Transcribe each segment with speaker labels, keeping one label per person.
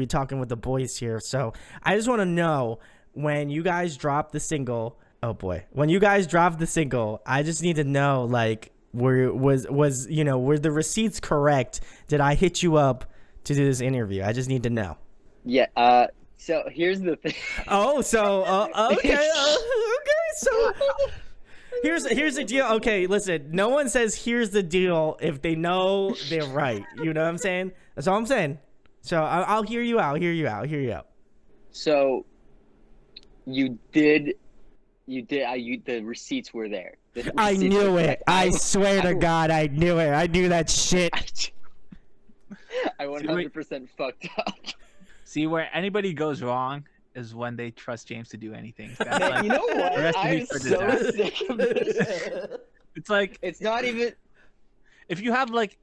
Speaker 1: be talking with the boys here. So I just want to know, when you guys drop the single, when you guys drop the single, I just need to know, like, were the receipts correct? Did I hit you up to do this interview? I just need to know.
Speaker 2: Yeah. So here's the thing.
Speaker 1: Okay. So here's the deal. Okay, listen. No one says here's the deal if they know they're right. You know what I'm saying? That's all I'm saying. So I'll hear you out.
Speaker 2: So the receipts were there.
Speaker 1: I knew it. I swear to God, I knew it. I knew that shit.
Speaker 2: I 100% fucked up.
Speaker 3: See, where anybody goes wrong is when they trust James to do anything.
Speaker 2: That's like, you know what? I'm so sick of this.
Speaker 3: It's like,
Speaker 2: it's not even.
Speaker 3: If you have like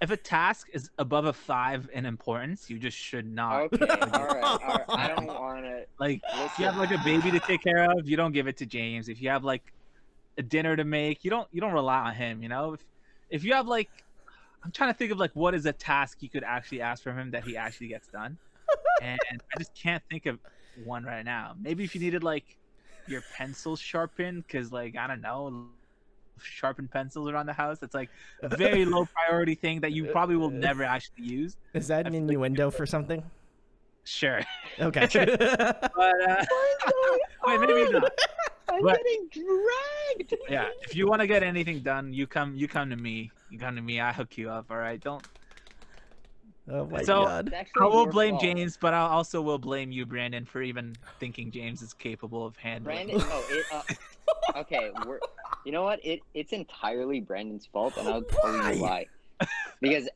Speaker 3: if a task is above a 5 in importance, you just should not.
Speaker 2: Okay, all right. I don't want to.
Speaker 3: Like, if you have like a baby to take care of, you don't give it to James. If you have like a dinner to make, you don't rely on him. You know, if you have like, I'm trying to think of like what is a task you could actually ask from him that he actually gets done, and I just can't think of one right now. Maybe if you needed like your pencil sharpened, because like, I don't know, sharpen pencils around the house. That's like a very low priority thing that you probably will never actually use.
Speaker 1: Is that an innuendo for something?
Speaker 3: Sure.
Speaker 1: Okay.
Speaker 3: But wait, maybe not.
Speaker 2: I'm getting dragged.
Speaker 3: Yeah, if you want to get anything done, you come to me. I hook you up. All right, don't.
Speaker 1: Oh my God.
Speaker 3: I will blame James, but I also will blame you, Brandon, for even thinking James is capable of handling.
Speaker 2: Brandon, okay, you know what? It's entirely Brandon's fault, and I'll tell you why. Because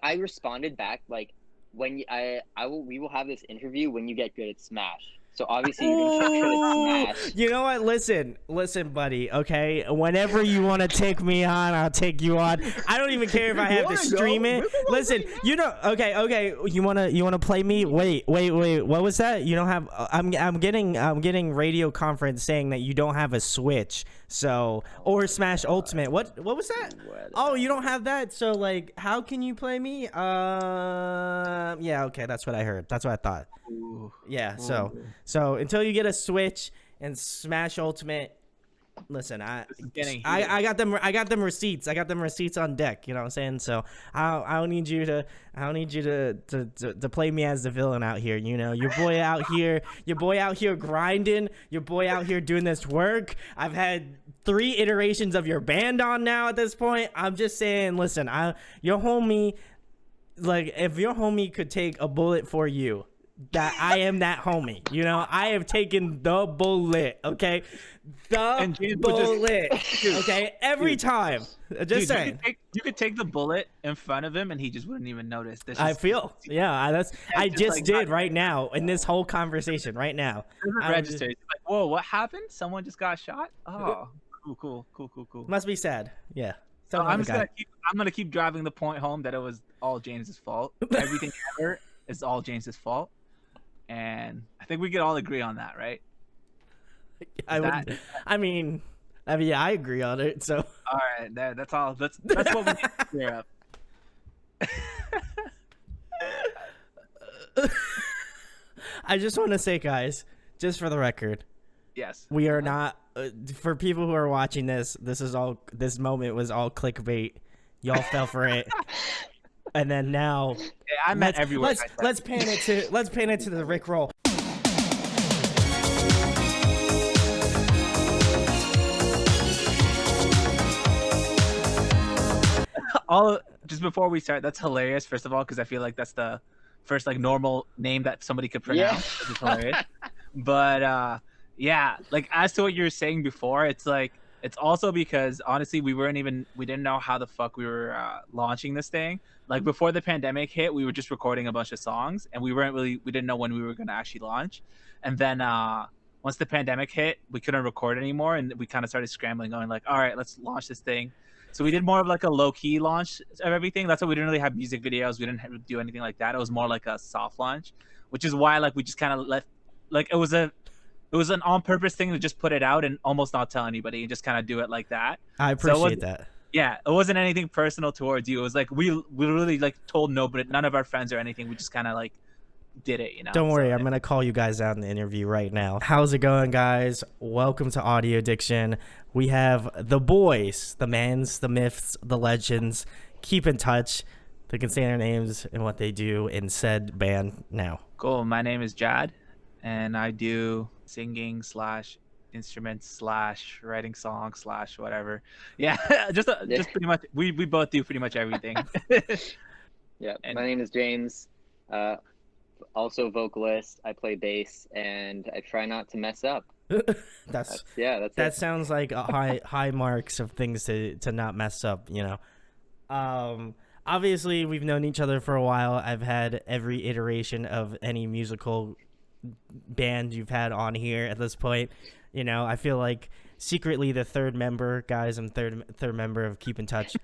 Speaker 2: I responded back like, we will have this interview when you get good at Smash. So obviously you're gonna get good at Smash.
Speaker 1: You know what? Listen, buddy. Okay, whenever you want to take me on, I'll take you on. I don't even care if I have to stream it. Listen, you know. Okay. You wanna play me? Wait. What was that? You don't have. I'm getting radio conference saying that you don't have a Switch. So, or Smash Ultimate. What was that? Oh, you don't have that. So like, how can you play me? Yeah. Okay, that's what I heard. That's what I thought.
Speaker 3: Ooh.
Speaker 1: Yeah. So until you get a Switch and Smash Ultimate, listen, I got them receipts. I got them receipts on deck. You know what I'm saying? So I don't need you to play me as the villain out here. You know, your boy out here grinding. Your boy out here doing this work. I've had 3 iterations of your band on now at this point. I'm just saying, listen, your homie, like, if your homie could take a bullet for you, that I am that homie. You know, I have taken the bullet, okay? The bullet, okay? Every time. Just saying.
Speaker 3: You could take the bullet in front of him and he just wouldn't even notice.
Speaker 1: I just did right now in this whole conversation right now.
Speaker 3: Register. Like, whoa, what happened? Someone just got shot? Oh, cool.
Speaker 1: Must be sad. Yeah.
Speaker 3: So I'm gonna keep driving the point home that it was all James's fault. Everything ever is all James's fault. And I think we could all agree on that, right?
Speaker 1: I mean, yeah, I agree on it. So
Speaker 3: all right, that's all. That's what we need to clear up.
Speaker 1: I just want to say, guys, just for the record,
Speaker 3: yes,
Speaker 1: we are not. For people who are watching this moment was all clickbait. Y'all fell for it. And then now,
Speaker 3: I'm at everywhere.
Speaker 1: Let's pan it to the Rick roll.
Speaker 3: Just before we start, that's hilarious. First of all, because I feel like that's the first like normal name that somebody could pronounce. Yeah. It's hilarious. But yeah, like as to what you were saying before, it's like it's also because honestly we didn't know how the fuck we were launching this thing. Like before the pandemic hit, we were just recording a bunch of songs and we didn't know when we were going to actually launch. And then once the pandemic hit, we couldn't record anymore and we kind of started scrambling, going like, all right, let's launch this thing. So we did more of like a low-key launch of everything. That's why we didn't really have music videos. We didn't do anything like that. It was more like a soft launch, which is why like we just kind of left, like it was an on-purpose thing to just put it out and almost not tell anybody and just kind of do it like that.
Speaker 1: I appreciate that.
Speaker 3: Yeah, it wasn't anything personal towards you. It was like we really like told nobody, none of our friends or anything. We just kind of like did it, you know.
Speaker 1: Don't worry,
Speaker 3: So,
Speaker 1: I'm gonna call you guys out in the interview right now. How's it going, guys? Welcome to Audio Addiction. We have the boys, the mans, the myths, the legends. Keep in touch. They can say their names and what they do in said band now.
Speaker 3: cool. My name is Jad, and I do singing / instruments / writing songs / whatever. Yeah, just pretty much. We both do pretty much everything.
Speaker 2: Yeah,
Speaker 3: And-
Speaker 2: my name is James. Also vocalist. I play bass, and I try not to mess up.
Speaker 1: That's
Speaker 2: That's
Speaker 1: that
Speaker 2: it.
Speaker 1: sounds like a high marks of things to not mess up, you know. Obviously we've known each other for a while. I've had every iteration of any musical band you've had on here at this point. You know, I feel like secretly the third member, guys. I'm third member of Keep in Touch.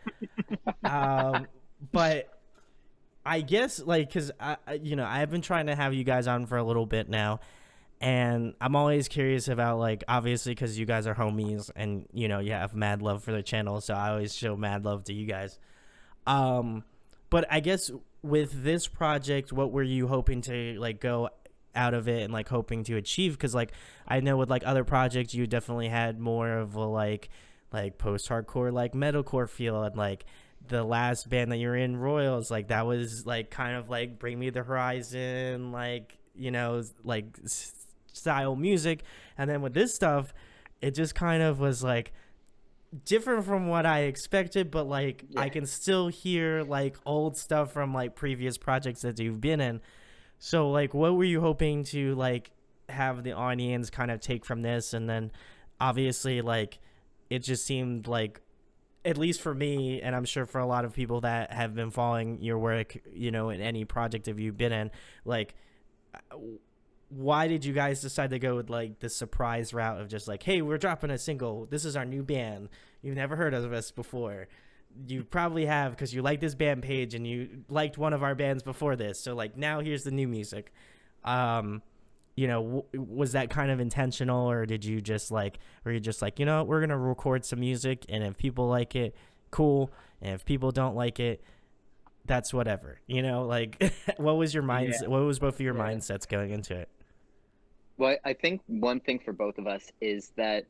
Speaker 1: But I guess like because I've been trying to have you guys on for a little bit now. And I'm always curious about, like, obviously, because you guys are homies and, you know, you have mad love for the channel. So I always show mad love to you guys. But I guess with this project, what were you hoping to, like, go out of it and, like, hoping to achieve? Because, like, I know with, like, other projects, you definitely had more of a, like post-hardcore, like, metalcore feel. And, like, the last band that you're in, Royals, like, that was, like, kind of, like, Bring Me the Horizon, like, you know, like style music. And then with this stuff, it just kind of was like different from what I expected, but like I can still hear like old stuff from like previous projects that you've been in. So like what were you hoping to like have the audience kind of take from this? And then obviously like it just seemed like, at least for me, and I'm sure for a lot of people that have been following your work, you know, in any project that you've been in, like why did you guys decide to go with like the surprise route of just like, hey, we're dropping a single, this is our new band, you've never heard of us before? You probably have, because you like this band page and you liked one of our bands before this, so like now here's the new music. You know, was that kind of intentional, or did you just like, were you just like, you know, we're gonna record some music, and if people like it, cool, and if people don't like it, that's whatever, you know? Like what was your mindset? What was both of your mindsets going into it?
Speaker 2: Well, I think one thing for both of us is that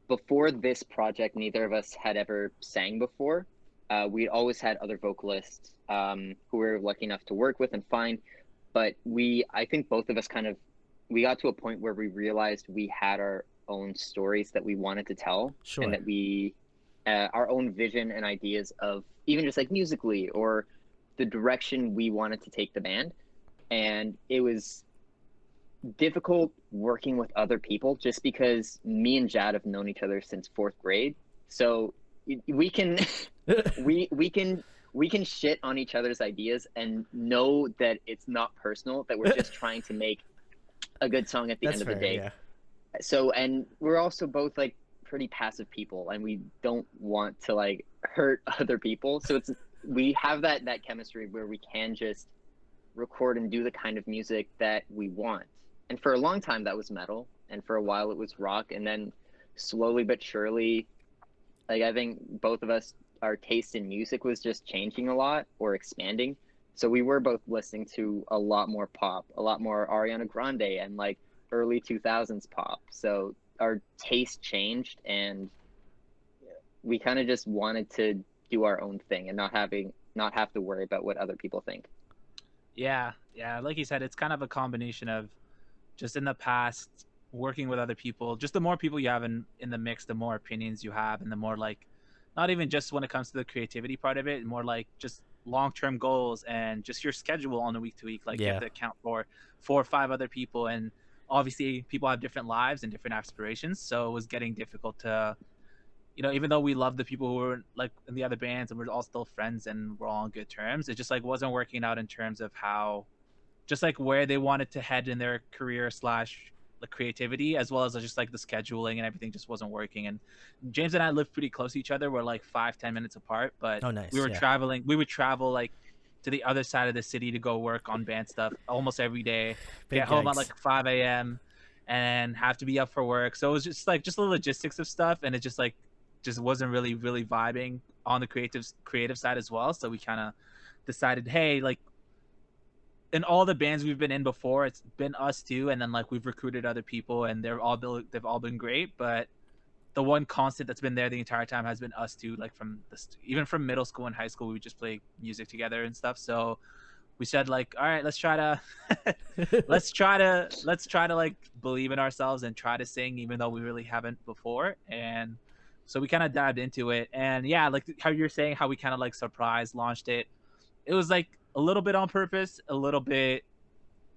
Speaker 2: before this project, neither of us had ever sang before. We'd always had other vocalists who we were lucky enough to work with and find, but I think both of us we got to a point where we realized we had our own stories that we wanted to tell, and that we, our own vision and ideas of even just like musically or the direction we wanted to take the band. And it was difficult working with other people just because me and Jad have known each other since 4th grade. So we can we can shit on each other's ideas and know that it's not personal, that we're just trying to make a good song at the end of the day.
Speaker 1: Yeah.
Speaker 2: So, and we're also both like pretty passive people, and we don't want to like hurt other people. So we have that chemistry where we can just record and do the kind of music that we want. And for a long time that was metal, and for a while it was rock, and then slowly but surely, like I think both of us, our taste in music was just changing a lot or expanding. So we were both listening to a lot more pop, a lot more Ariana Grande and like early 2000s pop. So our taste changed, and we kind of just wanted to do our own thing and not have to worry about what other people think.
Speaker 3: Yeah, like you said, it's kind of a combination of just in the past working with other people. Just the more people you have in the mix, the more opinions you have, and the more like, not even just when it comes to the creativity part of it, more like just long-term goals and just your schedule on a week-to-week. Like you have to account for 4 or 5 other people, and obviously people have different lives and different aspirations. So it was getting difficult to, you know, even though we love the people who were like in the other bands and we're all still friends and we're all on good terms, it just like wasn't working out in terms of how, just like where they wanted to head in their career / the creativity, as well as just like the scheduling and everything just wasn't working. And James and I live pretty close to each other. We're like 5-10 minutes apart, but we were traveling. We would travel like to the other side of the city to go work on band stuff almost every day. Get home at like 5 a.m. and have to be up for work. So it was just like the logistics of stuff, and it just wasn't really vibing on the creative side as well. So we kind of decided, hey, like in all the bands we've been in before, it's been us two, and then like we've recruited other people, and they've all been great. But the one constant that's been there the entire time has been us two. Like from even from middle school and high school, we would just play music together and stuff. So we said like, all right, let's try to let's try to like believe in ourselves and try to sing, even though we really haven't before. And so we kind of dived into it. And yeah, like how you're saying, how we kind of like surprise launched it. It was like a little bit on purpose, a little bit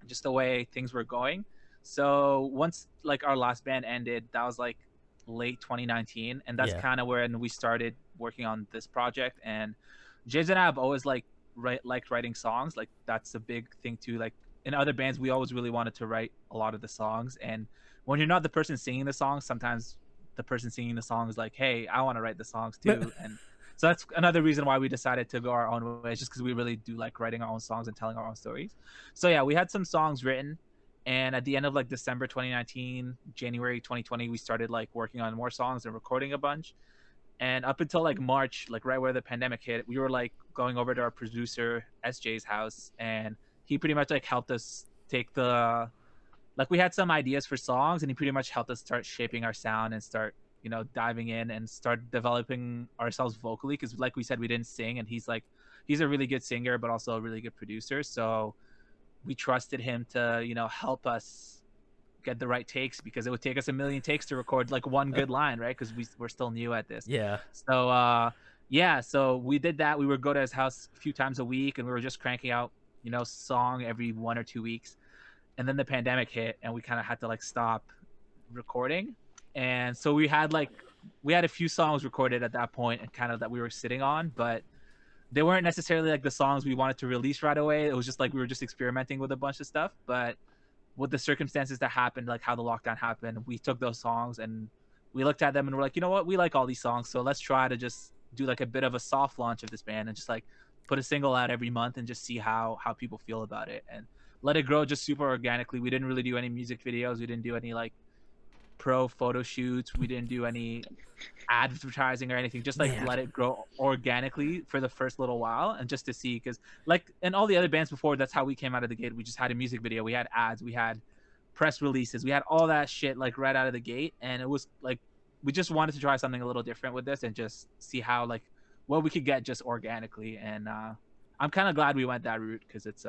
Speaker 3: just the way things were going. So once like our last band ended, that was like late 2019, and that's
Speaker 1: Yeah.
Speaker 3: kind of when we started working on this project. And James and I have always like liked writing songs. Like that's a big thing too. Like in other bands, we always really wanted to write a lot of the songs. And when you're not the person singing the songs, sometimes the person singing the song is like, "Hey, I want to write the songs too." And so that's another reason why we decided to go our own way, just because we really do like writing our own songs and telling our own stories. So yeah, we had some songs written, and at the end of like December 2019, January 2020, we started like working on more songs and recording a bunch. And up until like March, like right where the pandemic hit, we were like going over to our producer SJ's house, and he pretty much like helped us take the like we had some ideas for songs, and he pretty much helped us start shaping our sound and start diving in and start developing ourselves vocally, because like we said, we didn't sing, and he's a really good singer but also a really good producer. So we trusted him to help us get the right takes, because it would take us a million takes to record like one good line, right? Because we're still new at this.
Speaker 1: Yeah.
Speaker 3: So yeah, so we did that. We would go to his house a few times a week, and we were just cranking out song every 1 or 2 weeks. And then the pandemic hit, and we kind of had to like stop recording. And so we had a few songs recorded at that point, and kind of that we were sitting on, but they weren't necessarily like the songs we wanted to release right away. It was just like we were just experimenting with a bunch of stuff. But with the circumstances that happened, like how the lockdown happened, we took those songs and we looked at them and we're like, you know what, we like all these songs, so let's try to just do like a bit of a soft launch of this band and just like put a single out every month and just see how people feel about it, and let it grow just super organically. We didn't really do any music videos. We didn't do any like pro photo shoots. We didn't do any advertising or anything. Just like let it grow organically for the first little while, and just to see, because like in all the other bands before, that's how we came out of the gate. We just had a music video, we had ads, we had press releases, we had all that shit like right out of the gate. And it was like we just wanted to try something a little different with this and just see how like what we could get just organically. And I'm kind of glad we went that route, because it's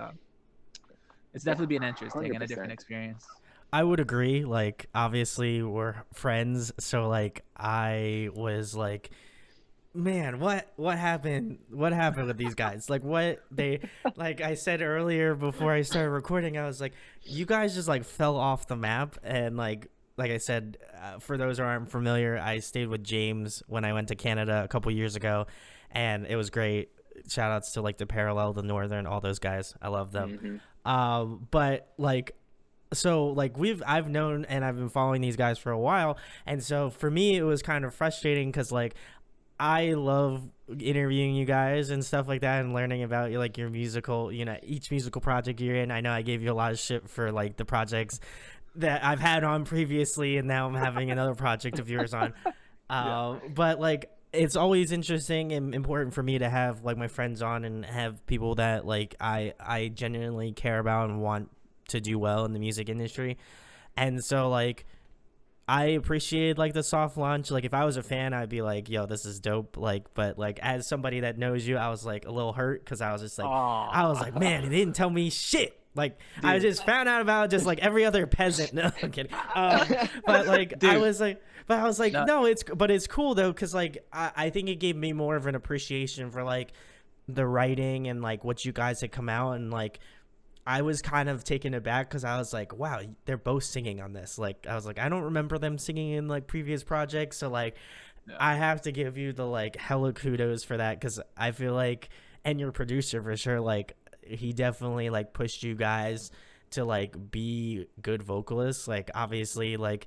Speaker 3: definitely been interesting
Speaker 2: 100%.
Speaker 3: and a different experience.
Speaker 1: I would agree. Like, obviously, we're friends, so like, I was like, man, what happened? What happened with these guys? Like, what they like I said earlier before I started recording, I was like, you guys just like fell off the map. And like I said, for those who aren't familiar, I stayed with James when I went to Canada a couple years ago, and it was great. Shout outs to like the Parallel, the Northern, all those guys. I love them. But like, so like I've known and I've been following these guys for a while, and so for me it was kind of frustrating, because like I love interviewing you guys and stuff like that, and learning about like your musical, each musical project you're in. I know I gave you a lot of shit for like the projects that I've had on previously, and now I'm having another project of yours on. But like, it's always interesting and important for me to have like my friends on and have people that like I genuinely care about and want to do well in the music industry. And so like I appreciate like the soft launch. Like if I was a fan, I'd be like, yo, this is dope. Like, but like as somebody that knows you, I was like a little hurt, because I was just like, I was like, man, they didn't tell me shit. Like, dude, I just found out about just like every other peasant. No, I'm kidding. But like, dude, I was like, no, it's cool though, because like I think it gave me more of an appreciation for like the writing and like what you guys had come out. And like I was kind of taken aback, because I was like, wow, they're both singing on this. Like I was like, I don't remember them singing in like previous projects, so like I have to give you the like hella kudos for that, because I feel like, and your producer for sure, like he definitely like pushed you guys to like be good vocalists. Like obviously like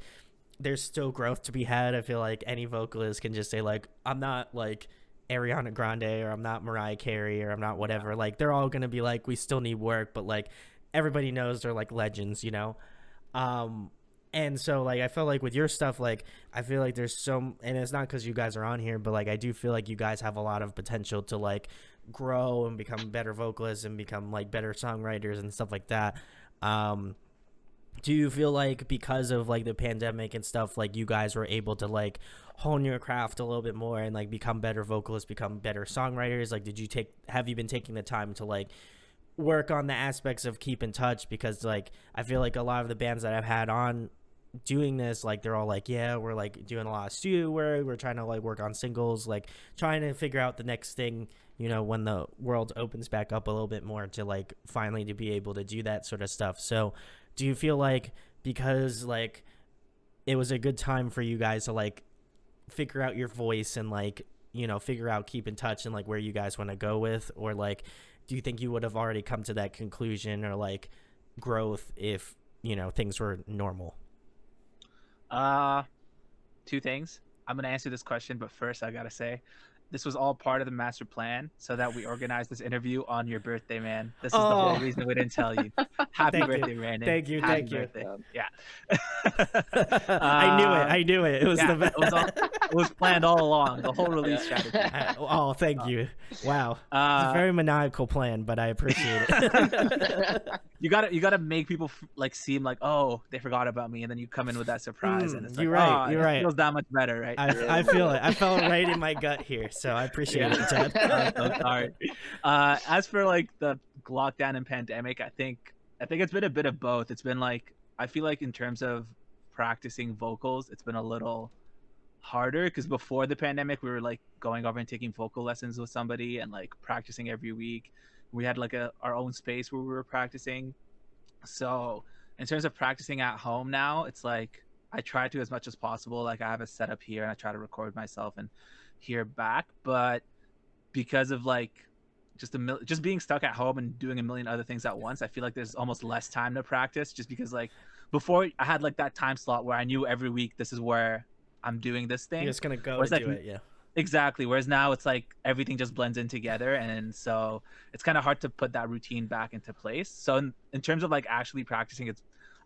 Speaker 1: there's still growth to be had. I feel like any vocalist can just say like, I'm not like Ariana Grande, or I'm not Mariah Carey, or I'm not whatever. Like they're all gonna be like, we still need work, but like everybody knows they're like legends, and so like I felt like with your stuff, like I feel like there's and it's not because you guys are on here, but like I do feel like you guys have a lot of potential to like grow and become better vocalists and become like better songwriters and stuff like that. Do you feel like because of like the pandemic and stuff, like you guys were able to like hone your craft a little bit more and like become better vocalists, become better songwriters? Like, have you been taking the time to like work on the aspects of keep in touch? Because like I feel like a lot of the bands that I've had on doing this, like they're all like, yeah, we're like doing a lot of studio work, we're trying to like work on singles, like trying to figure out the next thing, you know, when the world opens back up a little bit more, to like finally to be able to do that sort of stuff. So do you feel like because like it was a good time for you guys to like figure out your voice and like, you know, figure out keep in touch and like where you guys want to go with, or like do you think you would have already come to that conclusion or like growth if, you know, things were normal?
Speaker 3: Two things. I'm gonna answer this question, but first I gotta say, this was all part of the master plan so that we organized this interview on your birthday, man. This is the whole reason we didn't tell you. Happy birthday, Brandon.
Speaker 1: Thank you.
Speaker 3: Happy
Speaker 1: Thank you.
Speaker 3: birthday. Yeah.
Speaker 1: I knew it. It was
Speaker 3: yeah,
Speaker 1: the best.
Speaker 3: it was planned all along, the whole release strategy.
Speaker 1: Thank you. Wow. It's a very maniacal plan, but I appreciate it.
Speaker 3: You gotta make people like seem like, oh, they forgot about me, and then you come in with that surprise, and it's like,
Speaker 1: you're right. You're right.
Speaker 3: It feels that much better, right?
Speaker 1: I feel it. I felt it right in my gut here, so I appreciate it, Chad.
Speaker 3: I'm so sorry. As for like the lockdown and pandemic, I think it's been a bit of both. It's been like, I feel like in terms of practicing vocals, it's been a little harder because before the pandemic, we were like going over and taking vocal lessons with somebody and like practicing every week. We had like our own space where we were practicing. So in terms of practicing at home now, it's like I try to as much as possible. Like I have a setup here and I try to record myself and hear back. But because of like just being stuck at home and doing a million other things at once, I feel like there's almost less time to practice, just because like before I had like that time slot where I knew every week this is where I'm doing this thing.
Speaker 1: You're just gonna go
Speaker 3: and
Speaker 1: do it, yeah.
Speaker 3: Exactly. Whereas now it's like everything just blends in together, and so it's kind of hard to put that routine back into place. So in terms of like actually practicing,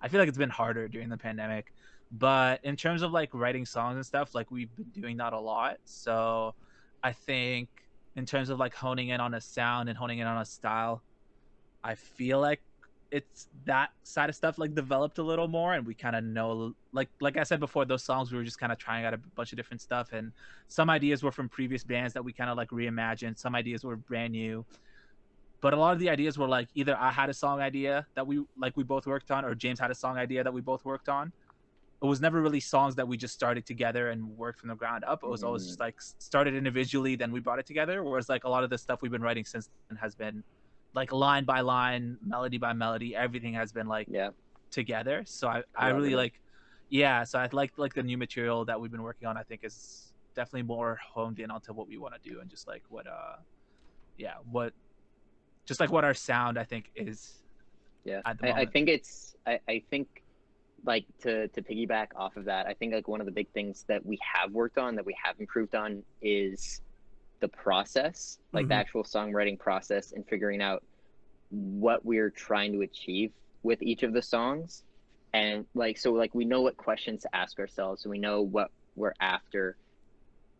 Speaker 3: I feel like it's been harder during the pandemic. But in terms of like writing songs and stuff, like we've been doing that a lot. So I think in terms of like honing in on a sound and honing in on a style, I feel like it's that side of stuff like developed a little more, and we kind of know, like I said before, those songs we were just kind of trying out a bunch of different stuff, and some ideas were from previous bands that we kind of like reimagined, some ideas were brand new, but a lot of the ideas were like either I had a song idea that we both worked on, or James had a song idea that we both worked on. It was never really songs that we just started together and worked from the ground up. It was always just like started individually, then we brought it together. Whereas like a lot of the stuff we've been writing since then has been like line by line, melody by melody. Everything has been like together. So I really like, so I like the new material that we've been working on. I think is definitely more honed in onto what we want to do, and just like what our sound I think is.
Speaker 2: Yeah, I think like to piggyback off of that, I think like one of the big things that we have worked on, that we have improved on, is the process, like the actual songwriting process, and figuring out what we're trying to achieve with each of the songs. And like, so like we know what questions to ask ourselves, so we know what we're after,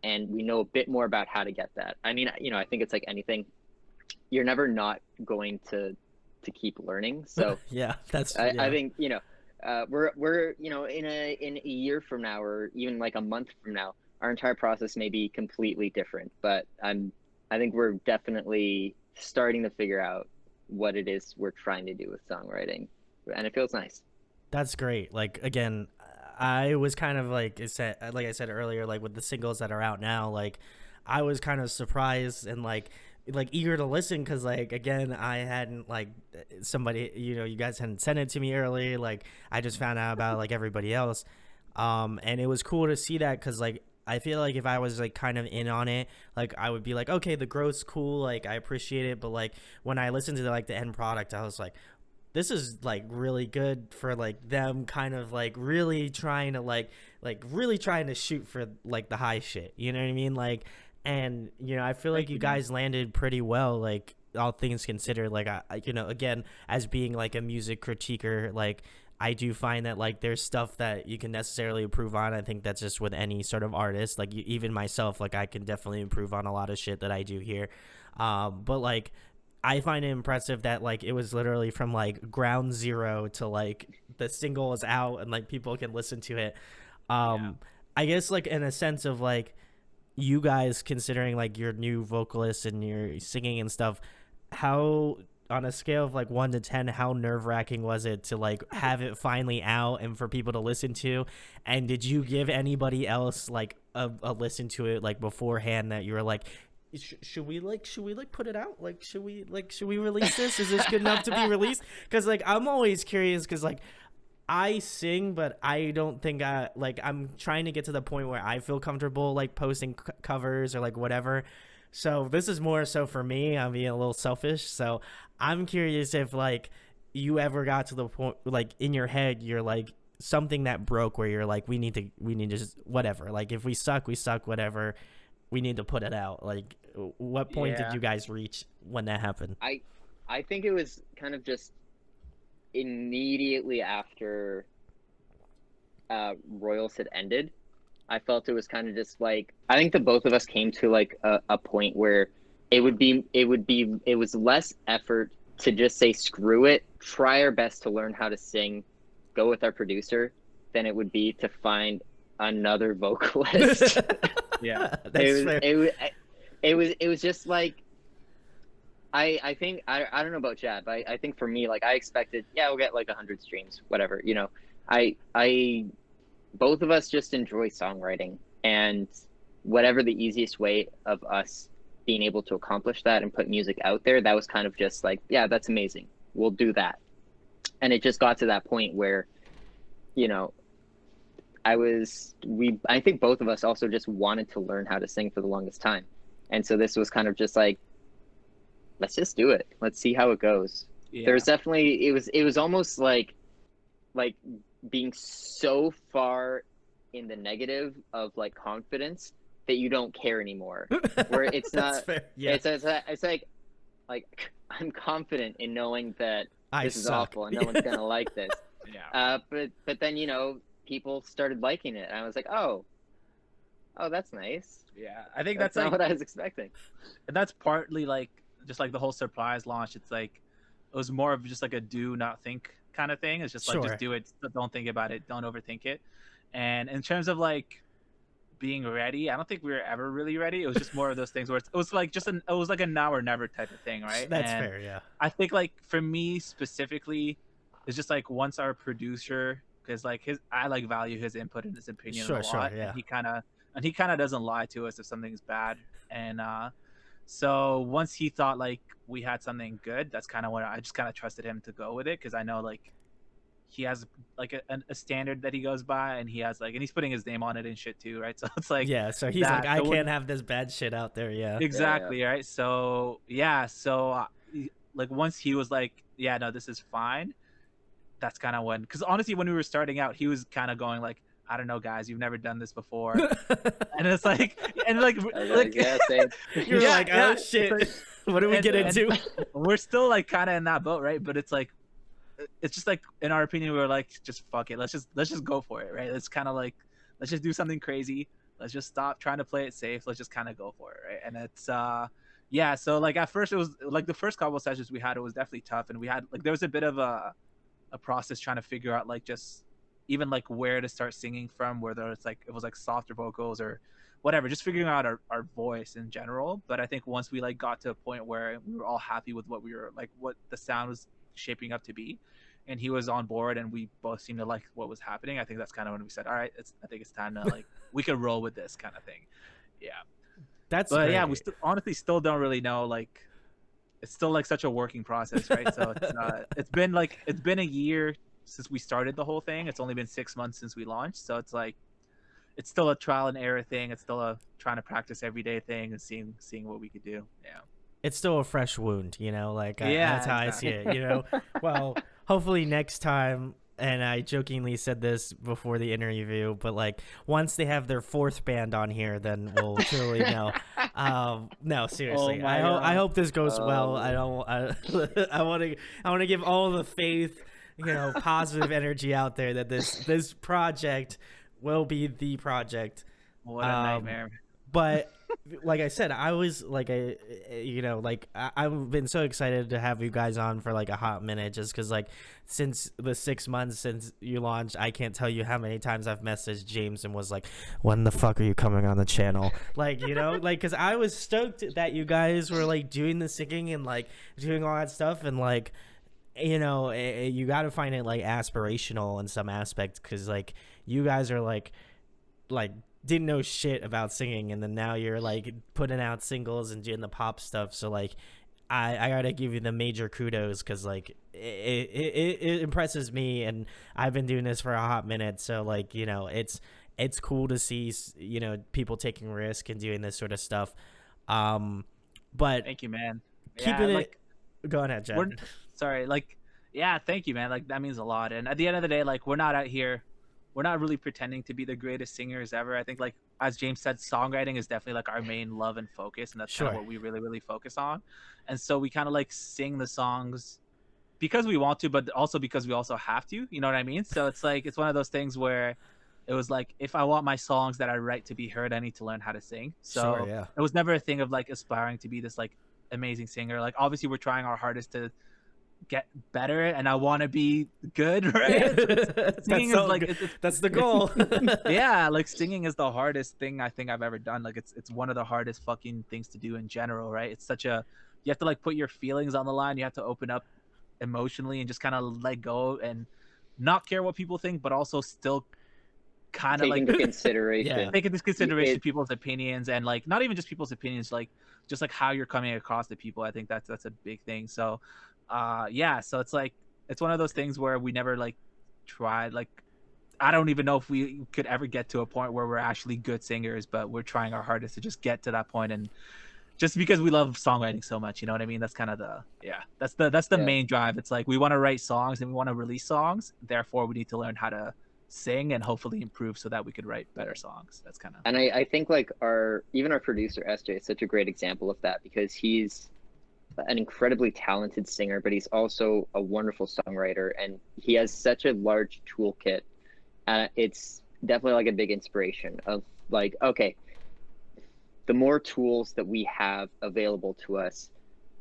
Speaker 2: and we know a bit more about how to get that. I mean, you know, I think it's like anything, you're never not going to keep learning. So
Speaker 1: yeah,
Speaker 2: I think, you know, we're you know, in a year from now, or even like a month from now, our entire process may be completely different. But I think we're definitely starting to figure out what it is we're trying to do with songwriting, and it feels nice.
Speaker 1: That's great. Like, again, I was kind of like I said earlier, like with the singles that are out now, like I was kind of surprised and like eager to listen, because like again, I hadn't like somebody, you know, you guys hadn't sent it to me early, like I just found out about like everybody else, and it was cool to see that, because like I feel like if I was like kind of in on it, like I would be like, okay, the growth's cool, like I appreciate it, but like when I listened to like the end product, I was like, this is like really good for like them kind of like really trying to like really trying to shoot for like the high shit, you know what I mean? Like, and you know, I feel like you guys landed pretty well, like all things considered. Like I you know, again, as being like a music critiquer, like I do find that like there's stuff that you can necessarily improve on. I think that's just with any sort of artist, like even myself, like I can definitely improve on a lot of shit that I do here. But like, I find it impressive that like it was literally from like ground zero to like the single is out and like people can listen to it. I guess like in a sense of like you guys considering like your new vocalist and your singing and stuff, how on a scale of like 1 to 10, how nerve-wracking was it to like have it finally out and for people to listen to? And did you give anybody else like a listen to it like beforehand that you were like, should we put it out? Like, should we release this? Is this good enough to be released? Because like I'm always curious because like I sing, but I don't think I'm trying to get to the point where I feel comfortable like posting covers or like whatever. So this is more so for me. I'm being a little selfish. So I'm curious if like you ever got to the point like in your head you're like something that broke where you're like we need to just whatever. Like if we suck, whatever. We need to put it out. Like what point did you guys reach when that happened?
Speaker 2: I think it was kind of just immediately after Royals had ended. I felt it was kind of just like, I think the both of us came to like a point where it was less effort to just say screw it, try our best to learn how to sing, go with our producer, than it would be to find another vocalist.
Speaker 1: Yeah,
Speaker 2: it was just like, I think I don't know about Chad, but I think for me, like I expected, we'll get like 100 streams, whatever, you know. I both of us just enjoy songwriting, and whatever the easiest way of us being able to accomplish that and put music out there, that was kind of just like, yeah, that's amazing, we'll do that. And it just got to that point where, you know, I think both of us also just wanted to learn how to sing for the longest time. And so this was kind of just like, let's just do it. Let's see how it goes. Yeah. There's definitely, it was almost like being so far in the negative of like confidence that you don't care anymore. Where it's not, yeah. It's like I'm confident in knowing that this is awful and no one's gonna like this. Yeah. But then, you know, people started liking it, and I was like, oh, that's nice.
Speaker 3: Yeah, I think
Speaker 2: that's
Speaker 3: like,
Speaker 2: not what I was expecting.
Speaker 3: And that's partly like just like the whole surprise launch. It's like it was more of just like a do not think kind of thing. It's just like just do it, don't think about it, don't overthink it. And in terms of like being ready, I don't think we were ever really ready. It was just more of those things where it was like it was like a now or never type of thing, right?
Speaker 1: That's fair, yeah.
Speaker 3: I think like for me specifically, it's just like once our producer, because like I like value his input and his opinion a lot, yeah. And he kind of doesn't lie to us if something's bad. And so once he thought like we had something good, that's kind of when I just kind of trusted him to go with it, because I know like he has like a standard that he goes by, and he has like, and he's putting his name on it and shit too, right? So it's like,
Speaker 1: yeah, so he's like, I can't have this bad shit out there. Yeah,
Speaker 3: exactly. Yeah. Right. So yeah, so like once he was like, yeah, no, this is fine, that's kind of when, because honestly when we were starting out, he was kind of going like, I don't know, guys, you've never done this before. And it's like, and like
Speaker 2: yeah, same.
Speaker 1: You're like, oh shit, like, what do we get into?
Speaker 3: We're still like kind of in that boat, right? But it's like, it's just like, in our opinion, we were like, just fuck it, let's just go for it, right? It's kind of like, let's just do something crazy, let's just stop trying to play it safe, let's just kind of go for it, right? And it's yeah, so like at first it was like the first couple of sessions we had, it was definitely tough, and we had like, there was a bit of a process trying to figure out like just even like where to start singing from, whether it's like it was like softer vocals or whatever, just figuring out our voice in general. But I think once we like got to a point where we were all happy with what we were like, what the sound was shaping up to be, and he was on board and we both seemed to like what was happening, I think that's kind of when we said, all right, I think it's time to like we could roll with this kind of thing. Yeah, but great. Yeah, we honestly still don't really know, like it's still like such a working process, right? So it's been a year since we started the whole thing. It's only been 6 months since we launched, so it's like it's still a trial and error thing. It's still a trying to practice everyday thing and seeing what we could do. Yeah,
Speaker 1: it's still a fresh wound, you know, like that's how I see it, you know. Well, hopefully next time, and I jokingly said this before the interview, but like once they have their fourth band on here, then we'll truly know. No, seriously, I hope this goes well. I want to give all the faith, you know, positive energy out there that this project will be the project.
Speaker 3: What a nightmare.
Speaker 1: But like I said, I was like I've been so excited to have you guys on for like a hot minute, just because like since the 6 months since you launched, I can't tell you how many times I've messaged James and was like, when the fuck are you coming on the channel? Like, like, because I was stoked that you guys were like doing the singing and like doing all that stuff, and like, you got to find it like aspirational in some aspects, because like you guys are like didn't know shit about singing, and then now you're like putting out singles and doing the pop stuff. So like I gotta give you the major kudos, because like it impresses me, and I've been doing this for a hot minute. So like, it's cool to see people taking risk and doing this sort of stuff. But
Speaker 3: Thank you, man.
Speaker 1: keeping
Speaker 3: Yeah,
Speaker 1: it go ahead, Jen.
Speaker 3: Sorry, like, yeah, thank you, man. Like, that means a lot. And at the end of the day, like, we're not out here, we're not really pretending to be the greatest singers ever. I think, like, as James said, songwriting is definitely like our main love and focus, and that's kind of what we really, really focus on. And so we kind of like sing the songs because we want to, but also because we also have to. You know what I mean? So it's like, it's one of those things where it was like, if I want my songs that I write to be heard, I need to learn how to sing. So it was never a thing of like aspiring to be this like amazing singer. Like, obviously we're trying our hardest to get better, and I want to be good, right? Singing is like
Speaker 1: that's the goal.
Speaker 3: Yeah, like singing is the hardest thing I think I've ever done. Like, it's one of the hardest fucking things to do in general, right? It's such a, you have to like put your feelings on the line, you have to open up emotionally and just kind of let go and not care what people think, but also still kind of like
Speaker 2: into consideration
Speaker 3: take into consideration people's opinions, and like not even just people's opinions, like just like how you're coming across to people. I think that's a big thing. So so it's like, it's one of those things where we never like tried, like, I don't even know if we could ever get to a point where we're actually good singers, but we're trying our hardest to just get to that point. And just because we love songwriting so much, you know what I mean? That's kind of that's the main drive. It's like, we want to write songs and we want to release songs, therefore we need to learn how to sing and hopefully improve so that we could write better songs. That's kind of,
Speaker 2: and I think like our producer SJ is such a great example of that, because he's an incredibly talented singer, but he's also a wonderful songwriter, and he has such a large toolkit. It's definitely like a big inspiration of like, okay, the more tools that we have available to us,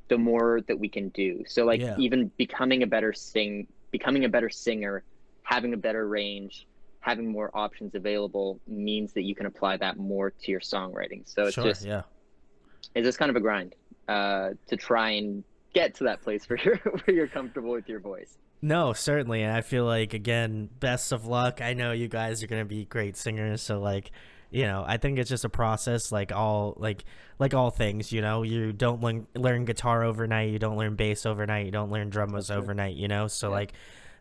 Speaker 2: the more that we can do. So like even becoming a better singer, having a better range, having more options available means that you can apply that more to your songwriting. So it's it's just kind of a grind to try and get to that place where you're comfortable with your voice.
Speaker 1: No, certainly. And I feel like, again, best of luck. I know you guys are going to be great singers. So like, I think it's just a process, like all things, you don't learn guitar overnight. You don't learn bass overnight. You don't learn drums overnight, so like,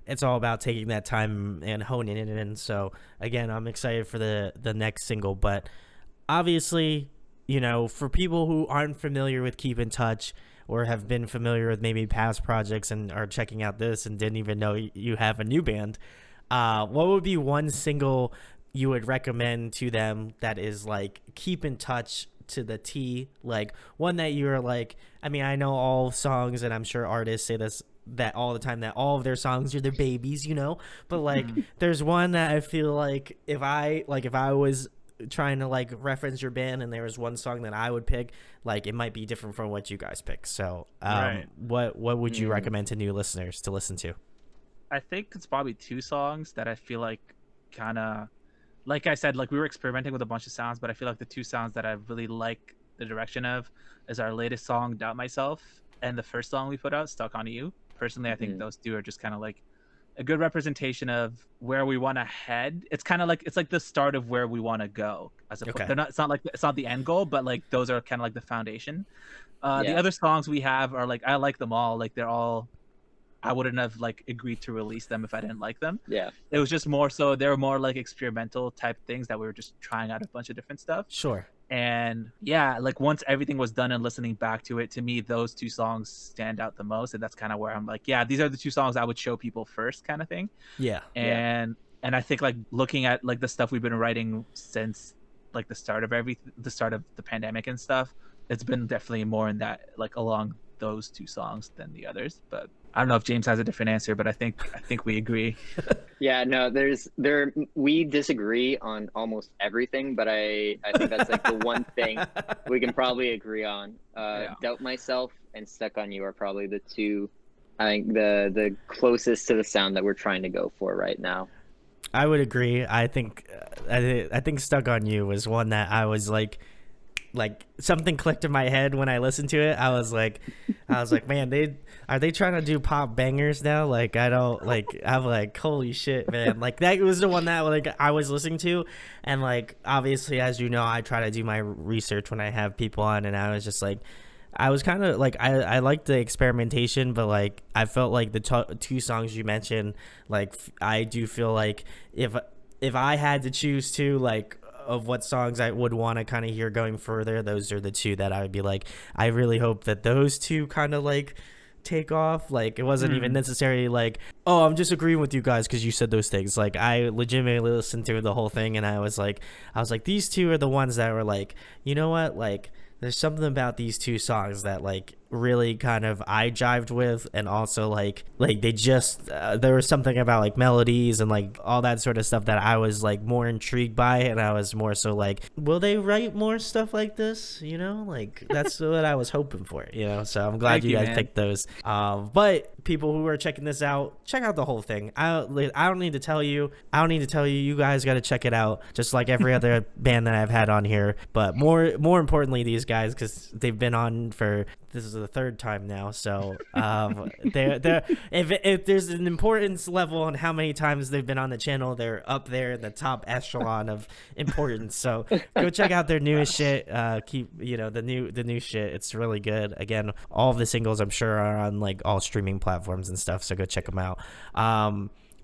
Speaker 1: it's all about taking that time and honing it in. So again, I'm excited for the next single, but obviously, for people who aren't familiar with Keep in Touch, or have been familiar with maybe past projects and are checking out this and didn't even know you have a new band, what would be one single you would recommend to them that is like Keep in Touch to the T, like one that you're like, I mean, I know all songs, and I'm sure artists say that all the time, that all of their songs are their babies, but like there's one that I feel like if I was trying to like reference your band and there was one song that I would pick, like it might be different from what you guys pick. So what would you recommend to new listeners to listen to?
Speaker 3: I think it's probably two songs that I feel like kind of, like I said, like we were experimenting with a bunch of sounds, but I feel like the two sounds that I really like the direction of is our latest song, Doubt Myself, and the first song we put out, Stuck on You. Personally, I think those two are just kind of like a good representation of where we want to head. It's kind of like, it's like the start of where we want to go. They're not, it's not the end goal, but like those are kind of like the foundation. The other songs we have are like, I like them all. Like they're all, I wouldn't have like agreed to release them if I didn't like them.
Speaker 2: Yeah.
Speaker 3: It was just more so, they were more like experimental type things that we were just trying out a bunch of different stuff.
Speaker 1: Sure.
Speaker 3: And like once everything was done and listening back to it, to me, those two songs stand out the most. And that's kind of where I'm like, these are the two songs I would show people first, kind of thing.
Speaker 1: Yeah.
Speaker 3: And I think like looking at like the stuff we've been writing since like the start of the pandemic and stuff, it's been definitely more in that, like along those two songs than the others. But I don't know if James has a different answer, but I think we agree.
Speaker 2: Yeah, no, we disagree on almost everything, but I think that's like the one thing we can probably agree on. Doubt Myself and Stuck on You are probably the two, I think, the closest to the sound that we're trying to go for right now.
Speaker 1: I would agree. I think Stuck on You was one that I was like something clicked in my head when I listened to it. I was like, man, are they trying to do pop bangers now? Like, I'm like, holy shit, man. Like, that was the one that like I was listening to, and like obviously, as you know, I try to do my research when I have people on, and I was just like, I was kind of like, I liked the experimentation, but like I felt like the two songs you mentioned, like I do feel like if I had to choose two, like, of what songs I would want to kind of hear going further, those are the two that I would be like, I really hope that those two kind of like take off. Like, it wasn't even necessarily like, oh, I'm just agreeing with you guys because you said those things. Like, I legitimately listened to the whole thing, and I was like, these two are the ones that were like, you know what, like, there's something about these two songs that like really kind of I jived with, and also like they just there was something about like melodies and like all that sort of stuff that I was like more intrigued by, and I was more so like, will they write more stuff like this, you know? Like, that's what I was hoping for, you know? So I'm glad you guys picked those. But people who are checking this out, check out the whole thing. I don't need to tell you. You guys got to check it out, just like every other band that I've had on here. But more importantly, these guys, because they've been on for, this is the third time now, so they're if there's an importance level on how many times they've been on the channel, they're up there in the top echelon of importance. So go check out their newest shit. Keep, you know, the new shit. It's really good. Again, all of the singles I'm sure are on like all streaming platforms and stuff, so go check them out.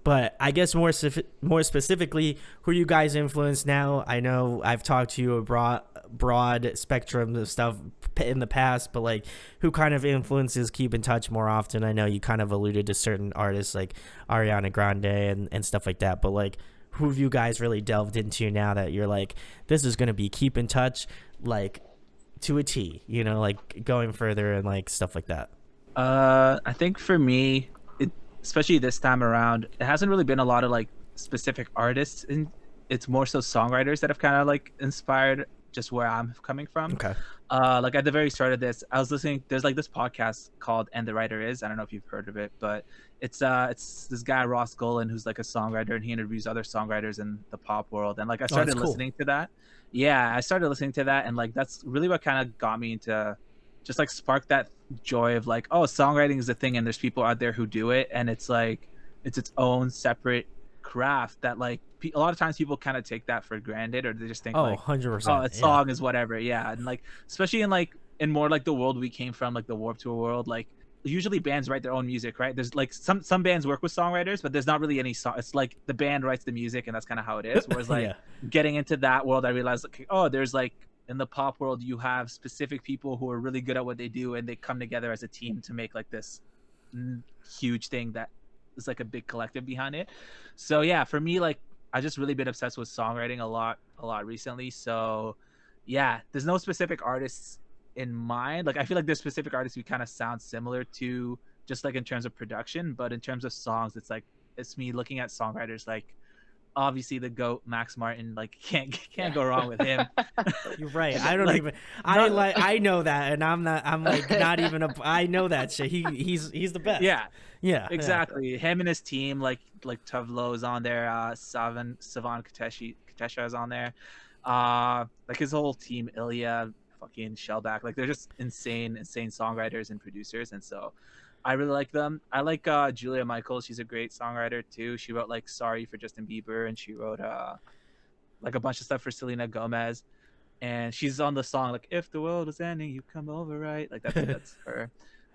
Speaker 1: But I guess more specifically, who you guys influence now? I know I've talked to you a broad spectrum of stuff in the past, but like, who kind of influences Keep in Touch more often? I know you kind of alluded to certain artists like Ariana Grande and stuff like that, but like, who have you guys really delved into now that you're like, this is going to be Keep in Touch, like, to a T, you know, like going further and like stuff like that?
Speaker 3: I think for me, especially this time around, it hasn't really been a lot of like specific artists, and it's more so songwriters that have kind of like inspired just where I'm coming from.
Speaker 1: Okay.
Speaker 3: Like at the very start of this, I was listening, there's like this podcast called And the Writer Is. I don't know if you've heard of it, but it's this guy Ross Golan, who's like a songwriter, and he interviews other songwriters in the pop world. And like I started listening to that. Yeah, I started listening to that, and like that's really what kind of got me into, just like sparked that joy of like, oh, songwriting is a thing, and there's people out there who do it, and it's like it's its own separate craft that like a lot of times people kind of take that for granted, or they just think, like,
Speaker 1: 100%,
Speaker 3: oh, a song is whatever. Yeah. And like, especially in more like the world we came from, like the Warped Tour world, like usually bands write their own music, right? There's like some bands work with songwriters, but there's not really any song. It's like the band writes the music, and that's kind of how it is. Whereas like getting into that world, I realized like, oh, there's like, in the pop world, you have specific people who are really good at what they do, and they come together as a team to make like this huge thing that is like a big collective behind it. So yeah, for me, like, I just really been obsessed with songwriting a lot recently. So yeah, there's no specific artists in mind. Like, I feel like there's specific artists we kind of sound similar to, just like in terms of production, but in terms of songs, it's like, it's me looking at songwriters like, obviously the GOAT Max Martin, like can't go wrong with him.
Speaker 1: You're right. I don't like, even I know that, and I'm like not even I know that shit. He's the best.
Speaker 3: Yeah, exactly. Yeah. Him and his team, like Tavlo is on there, Savan Katesha is on there, like his whole team, Ilya, fucking Shellback, like they're just insane songwriters and producers, and so I really like them. I like Julia Michaels. She's a great songwriter too. She wrote like Sorry for Justin Bieber, and she wrote like a bunch of stuff for Selena Gomez. And she's on the song like If the World Was Ending, You Come Over, right? Like that's her.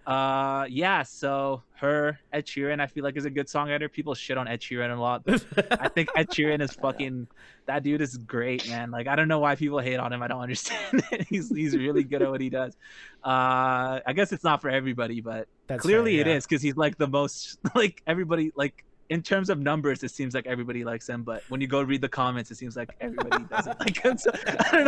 Speaker 3: Yeah, so her, Ed Sheeran, I feel like is a good songwriter. People shit on Ed Sheeran a lot, but I think Ed Sheeran is fucking, that dude is great, man. Like, I don't know why people hate on him. I don't understand it. He's really good at what he does. I guess it's not for everybody, but that's clearly fair, yeah. It is, because he's like the most, like, everybody, like, in terms of numbers, it seems like everybody likes him, but when you go read the comments, it seems like everybody doesn't like him. So I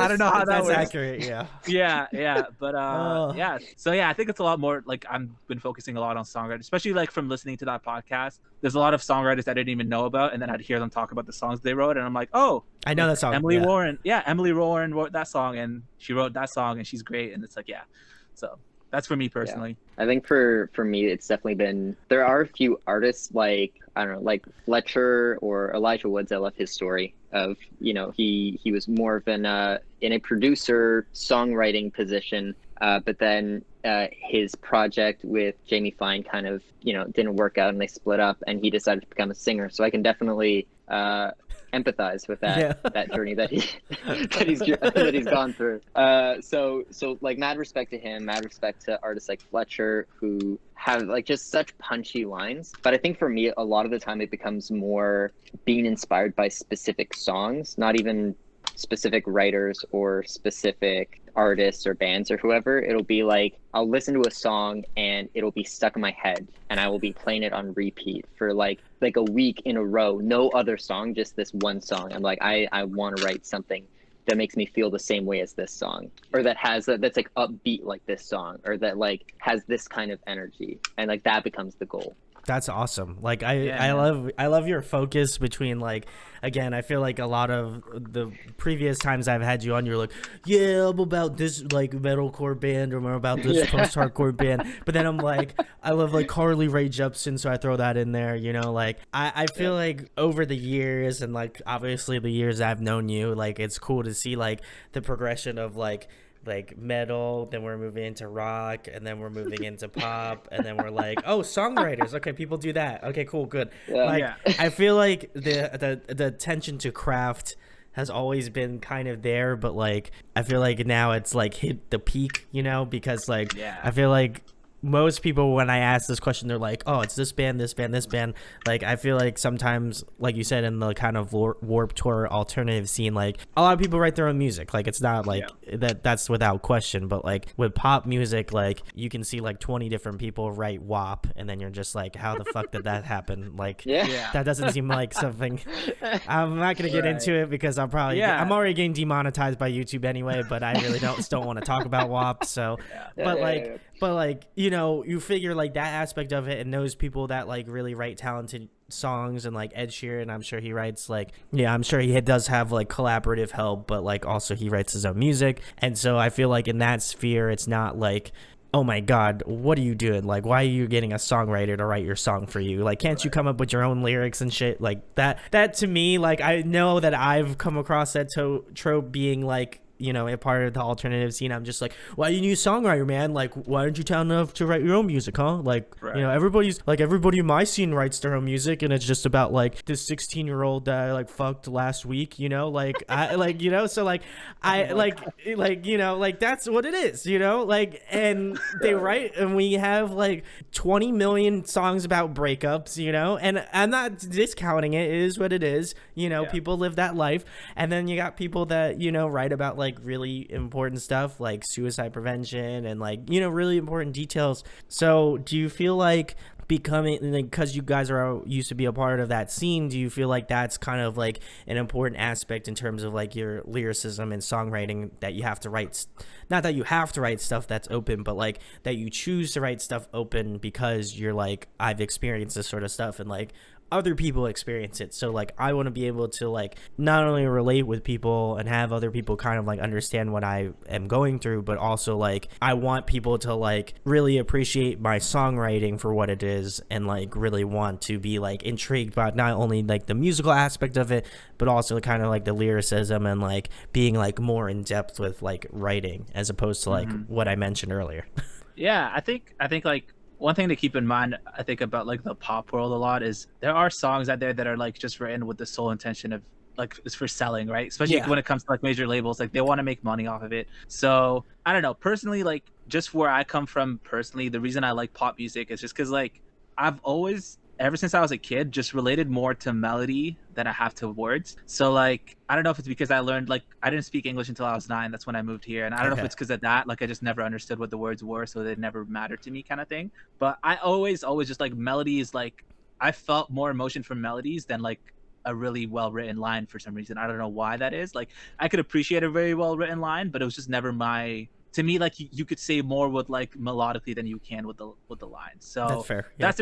Speaker 3: don't know how that
Speaker 1: that's
Speaker 3: works.
Speaker 1: accurate. Yeah.
Speaker 3: Yeah, but
Speaker 1: Oh.
Speaker 3: yeah. So yeah, I think it's a lot more like I've been focusing a lot on songwriters, especially like from listening to that podcast. There's a lot of songwriters I didn't even know about, and then I'd hear them talk about the songs they wrote, and I'm like, oh,
Speaker 1: I know
Speaker 3: like
Speaker 1: that song.
Speaker 3: Emily
Speaker 1: yeah.
Speaker 3: Warren. Yeah, Emily Warren wrote that song, and she wrote that song, and she's great, and it's like, yeah. So that's for me personally.
Speaker 2: I think for me, it's definitely been. There are a few artists like I don't know, like Fletcher or Elijah Woods. I love his story of he was more of an in a producer songwriting position, but then his project with Jamie Fine kind of didn't work out and they split up, and he decided to become a singer. So I can definitely empathize with that journey that he's gone through. So like mad respect to him, mad respect to artists like Fletcher who have like just such punchy lines. But I think for me, a lot of the time it becomes more being inspired by specific songs, not even specific writers or specific artists or bands or whoever. It'll be like I'll listen to a song and it'll be stuck in my head and I will be playing it on repeat for like a week in a row. No other song, just this one song. I'm like, I want to write something that makes me feel the same way as this song, or that has that's like upbeat like this song, or that like has this kind of energy, and like that becomes the goal.
Speaker 1: That's awesome. Like I love your focus between like, again, I feel like a lot of the previous times I've had you on, you're like, yeah, I'm about this like metalcore band, or I'm about this post-hardcore band. But then I'm like, I love like Carly Rae Jepsen, so I throw that in there, like I feel like over the years, and like obviously the years I've known you, like it's cool to see like the progression of like metal, then we're moving into rock, and then we're moving into pop, and then we're like, oh, songwriters, okay, people do that, okay, cool, good. I feel like the attention to craft has always been kind of there, but like I feel like now it's like hit the peak, because like I feel like most people, when I ask this question, they're like, oh, it's this band, this band, this band. Like, I feel like sometimes, like you said, in the kind of Warped Tour alternative scene, like, a lot of people write their own music. Like, it's not like that's without question. But, like, with pop music, like, you can see, like, 20 different people write WAP, and then you're just like, how the fuck did that happen? Like, that doesn't seem like something. I'm not going to get into it because I'm probably, I'm already getting demonetized by YouTube anyway, but I really don't want to talk about WAP. So, but like, you figure like that aspect of it, and those people that like really write talented songs, and like Ed Sheeran, I'm sure he writes like, I'm sure he does have like collaborative help, but like also he writes his own music. And so I feel like in that sphere, it's not like, oh my God, what are you doing? Like, why are you getting a songwriter to write your song for you? Like, can't you come up with your own lyrics and shit? Like that to me, like, I know that I've come across that trope being like, a part of the alternative scene. I'm just like, why you need a songwriter, man? Like, why aren't you talented enough to write your own music, huh? Like, everybody in my scene writes their own music, and it's just about like this 16-year-old that I like fucked last week, like I like, so like I like that's what it is, like, and they write, and we have like 20 million songs about breakups, and I'm not discounting it. It is what it is, people live that life. And then you got people that write about like really important stuff like suicide prevention and like really important details. So do you feel like becoming, like, because you guys used to be a part of that scene, do you feel like that's kind of like an important aspect in terms of like your lyricism and songwriting, that you have to write, not that you have to write stuff that's open, but like that you choose to write stuff open because you're like, I've experienced this sort of stuff and like other people experience it, so like I want to be able to like not only relate with people and have other people kind of like understand what I am going through, but also like I want people to like really appreciate my songwriting for what it is, and like really want to be like intrigued by not only like the musical aspect of it, but also kind of like the lyricism and like being like more in depth with like writing, as opposed to like what I mentioned earlier.
Speaker 3: I think like one thing to keep in mind, I think, about like the pop world a lot is there are songs out there that are like just written with the sole intention of like it's for selling, right? Especially when it comes to like major labels, like they want to make money off of it. So I don't know, personally, like just where I come from personally, the reason I like pop music is just because like I've always, ever since I was a kid, just related more to melody than I have to words. So like I don't know if it's because I learned, like, I didn't speak English until I was 9. That's when I moved here, and I don't know if it's because of that, like I just never understood what the words were, so they never mattered to me, kind of thing. But I always just like melody is like, I felt more emotion from melodies than like a really well written line for some reason. I don't know why that is. Like I could appreciate a very well written line, but it was just never my, to me, like you could say more with like melodically than you can with the lines. So
Speaker 1: That's fair. Yeah.
Speaker 3: That's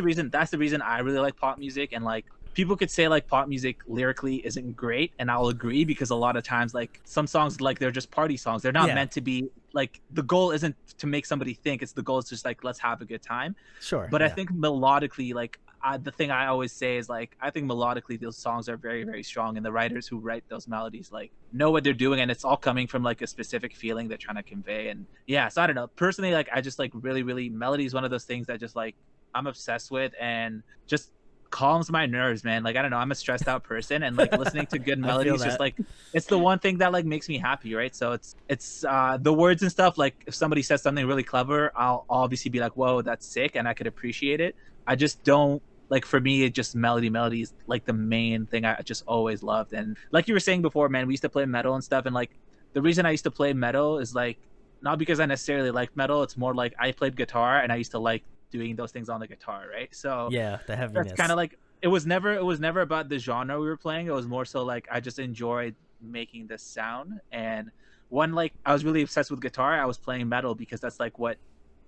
Speaker 3: the reason I really like pop music. And like people could say like pop music lyrically isn't great, and I'll agree, because a lot of times like some songs, like they're just party songs. They're not meant to be like, the goal isn't to make somebody think, it's the goal is just like, let's have a good time.
Speaker 1: Sure.
Speaker 3: But I think melodically, like the thing I always say is like, I think melodically those songs are very, very strong, and the writers who write those melodies like know what they're doing, and it's all coming from like a specific feeling they're trying to convey. And yeah, so I don't know, personally, like I just like really melody is one of those things that just like I'm obsessed with, and just calms my nerves, man. Like I don't know, I'm a stressed out person, and like listening to good melodies just like, it's the one thing that like makes me happy, right? So it's the words and stuff, like if somebody says something really clever, I'll obviously be like, whoa, that's sick, and I could appreciate it. I just don't, like for me, it just melody is like the main thing I just always loved. And like you were saying before, man, we used to play metal and stuff, and like the reason I used to play metal is like not because I necessarily like metal, it's more like I played guitar and I used to like doing those things on the guitar, right? So
Speaker 1: yeah, the heaviness.
Speaker 3: That's kind of like, it was never about the genre we were playing. It was more so like I just enjoyed making this sound. And when like I was really obsessed with guitar, I was playing metal because that's like what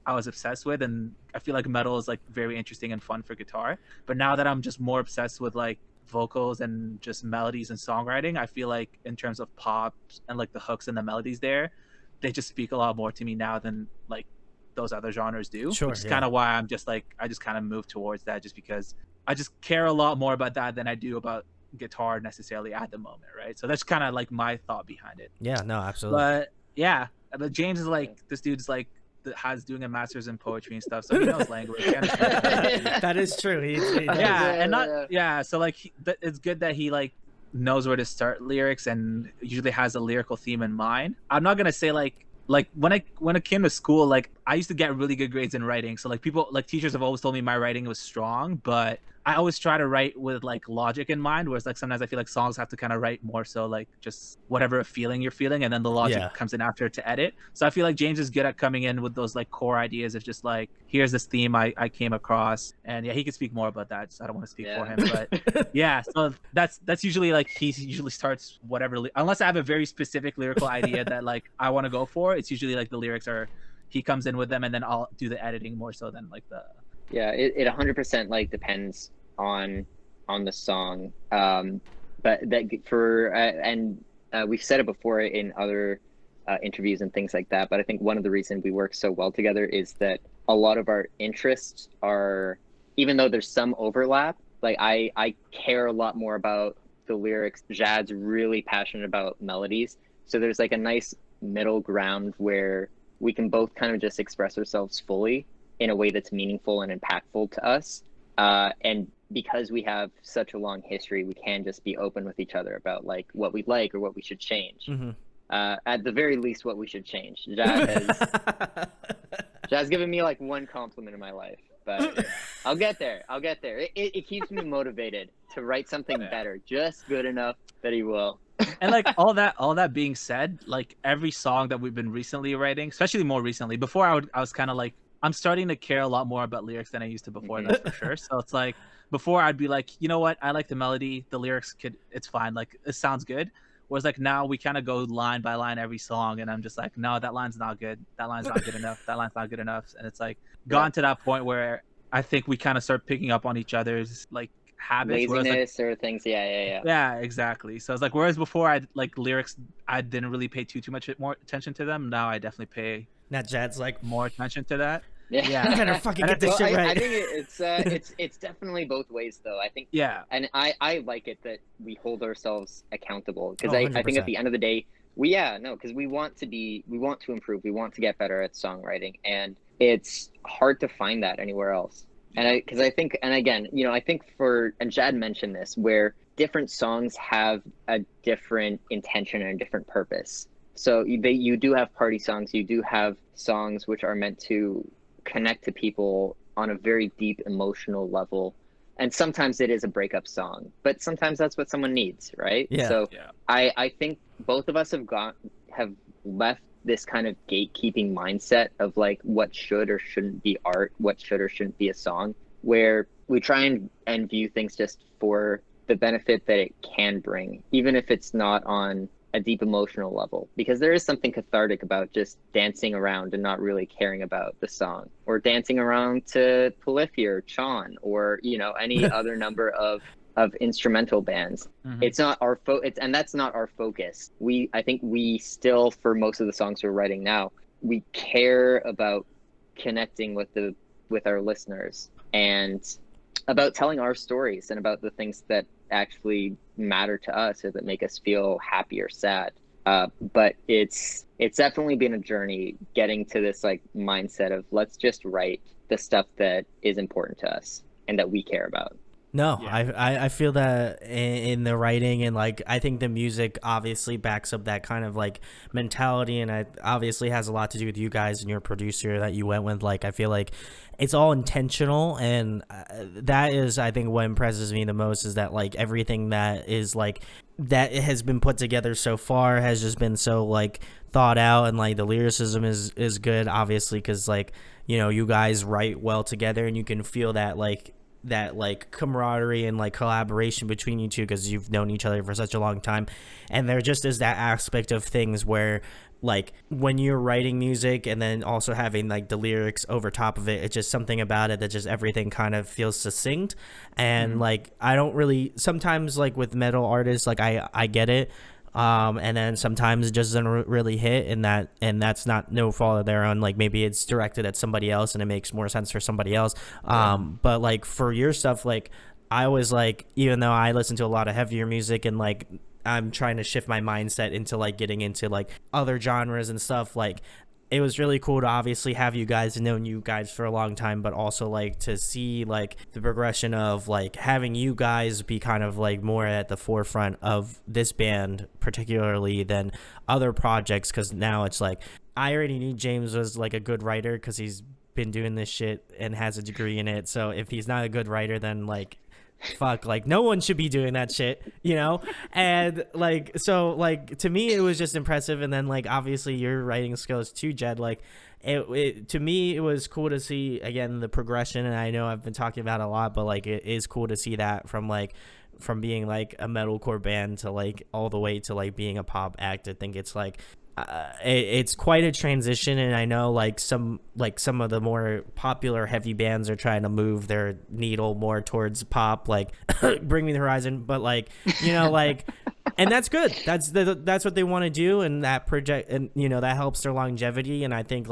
Speaker 3: I was obsessed with, and I feel like metal is like very interesting and fun for guitar. But now that I'm just more obsessed with like vocals and just melodies and songwriting, I feel like in terms of pop and like the hooks and the melodies there, they just speak a lot more to me now than like those other genres do.
Speaker 1: Sure,
Speaker 3: which is kind of why I'm just like, I just kind of moved towards that, just because I just care a lot more about that than I do about guitar necessarily at the moment, right? So that's kind of like my thought behind it.
Speaker 1: Yeah, no, absolutely.
Speaker 3: But yeah, but James is like, this dude's like has doing a master's in poetry and stuff, so he knows language.
Speaker 1: That is true. He
Speaker 3: So like it's good that he like knows where to start lyrics and usually has a lyrical theme in mind. I'm not gonna say like when I came to school, like I used to get really good grades in writing, so like people, like teachers have always told me my writing was strong, but I always try to write with like logic in mind, whereas like sometimes I feel like songs have to kind of write more so like just whatever a feeling you're feeling, and then the logic comes in after to edit. So I feel like James is good at coming in with those like core ideas of just like, here's this theme I came across, and yeah, he could speak more about that, so I don't want to speak for him, but yeah, so that's usually like, he usually starts whatever, unless I have a very specific lyrical idea that like I want to go for, it's usually like the lyrics are, he comes in with them, and then I'll do the editing more so than like the.
Speaker 2: Yeah, it 100% like depends on the song, but that for we've said it before in other interviews and things like that, but I think one of the reasons we work so well together is that a lot of our interests are, even though there's some overlap, like I care a lot more about the lyrics. Jad's really passionate about melodies, so there's like a nice middle ground where we can both kind of just express ourselves fully in a way that's meaningful and impactful to us. And because we have such a long history, we can just be open with each other about like what we like or what we should change. Mm-hmm. At the very least, what we should change. Jazz given me like one compliment in my life, but I'll get there. It keeps me motivated to write something better, just good enough that he will.
Speaker 3: And like all that being said, like every song that we've been recently writing, especially more recently, before I was kind of like, I'm starting to care a lot more about lyrics than I used to before, that's for sure. So it's like, before I'd be like, you know what, I like the melody, the lyrics it's fine, like it sounds good. Whereas like now we kind of go line by line every song, and I'm just like, no, that line's not good, that line's not good enough, that line's not good enough. And it's like gone to that point where I think we kind of start picking up on each other's like habits,
Speaker 2: laziness, like, or things. Yeah,
Speaker 3: exactly. So it's like, whereas before I like lyrics, I didn't really pay too much more attention to them. Now I definitely pay
Speaker 1: Now Jad's like
Speaker 3: more attention to that.
Speaker 2: Yeah,
Speaker 1: you better fucking get this shit right.
Speaker 2: I think it's definitely both ways though. I think and I like it that we hold ourselves accountable, because I think at the end of the day because we want to improve, we want to get better at songwriting, and it's hard to find that anywhere else. And I think, and again, you know, I think and Jad mentioned this, where different songs have a different intention and a different purpose. So you do have party songs, you do have songs which are meant to connect to people on a very deep emotional level, and sometimes it is a breakup song, but sometimes that's what someone needs, right? I think both of us have left this kind of gatekeeping mindset of like what should or shouldn't be art, what should or shouldn't be a song, where try and view things just for the benefit that it can bring, even if it's not on a deep emotional level, because there is something cathartic about just dancing around and not really caring about the song, or dancing around to Polyphia or Chon, or any other number of instrumental bands. It's not our and that's not our focus. I think we still, for most of the songs we're writing now, we care about connecting with our listeners and about telling our stories and about the things that actually matter to us or that make us feel happy or sad. But it's definitely been a journey getting to this like mindset of let's just write the stuff that is important to us and that we care about.
Speaker 1: No, yeah. I feel that in the writing, and like I think the music obviously backs up that kind of like mentality, and it obviously has a lot to do with you guys and your producer that you went with. Like I feel like it's all intentional, and that is, I think, what impresses me the most is that like everything that is like that has been put together so far has just been so like thought out, and like the lyricism is good, obviously, because like you guys write well together, and you can feel that like camaraderie and like collaboration between you two because you've known each other for such a long time. And there just is that aspect of things where like when you're writing music and then also having like the lyrics over top of it, it's just something about it that just everything kind of feels succinct. And like I don't really, sometimes like with metal artists, like I get it, and then sometimes it just doesn't really hit, and that's not no fault of their own. Like maybe it's directed at somebody else and it makes more sense for somebody else. But like for your stuff, like I was like, even though I listen to a lot of heavier music and like I'm trying to shift my mindset into like getting into like other genres and stuff, like it was really cool to obviously have you guys, known you guys for a long time, but also like to see like the progression of like having you guys be kind of like more at the forefront of this band, particularly than other projects. Because now it's like I already knew James was like a good writer because he's been doing this shit and has a degree in it. So if he's not a good writer, then like fuck, like no one should be doing that shit, and like so like to me it was just impressive. And then like obviously your writing skills too, Jed, like it to me it was cool to see again the progression. And I know I've been talking about it a lot, but like it is cool to see that from being like a metalcore band to like all the way to like being a pop act. I think it's like it's quite a transition, and I know like some of the more popular heavy bands are trying to move their needle more towards pop, like Bring Me the Horizon, but like like and that's good, that's what they want to do, and that project, and that helps their longevity. And I think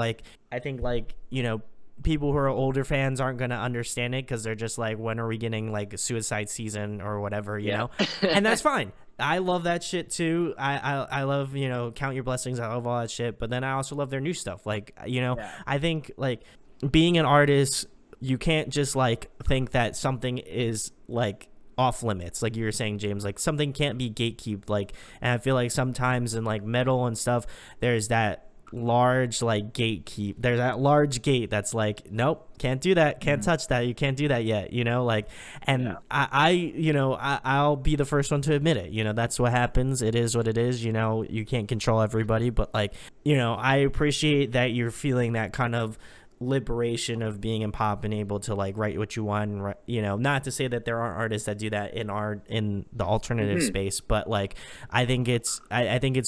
Speaker 1: people who are older fans aren't going to understand it because they're just like, when are we getting like a Suicide Season or whatever, know? And that's fine. I love that shit too. I love, Count Your Blessings. I love all that shit. But then I also love their new stuff. Like, I think like being an artist, you can't just like think that something is like off limits. Like you were saying, James, like something can't be gatekept. Like, and I feel like sometimes in like metal and stuff, there's that large like gatekeep. There's that large gate that's like, nope, can't do that, can't touch that, you can't do that yet, like. And I'll be the first one to admit it. That's what happens. It is what it is. You can't control everybody, but like, I appreciate that you're feeling that kind of liberation of being in pop and able to like write what you want. Not to say that there aren't artists that do that in the alternative space, but like I think it's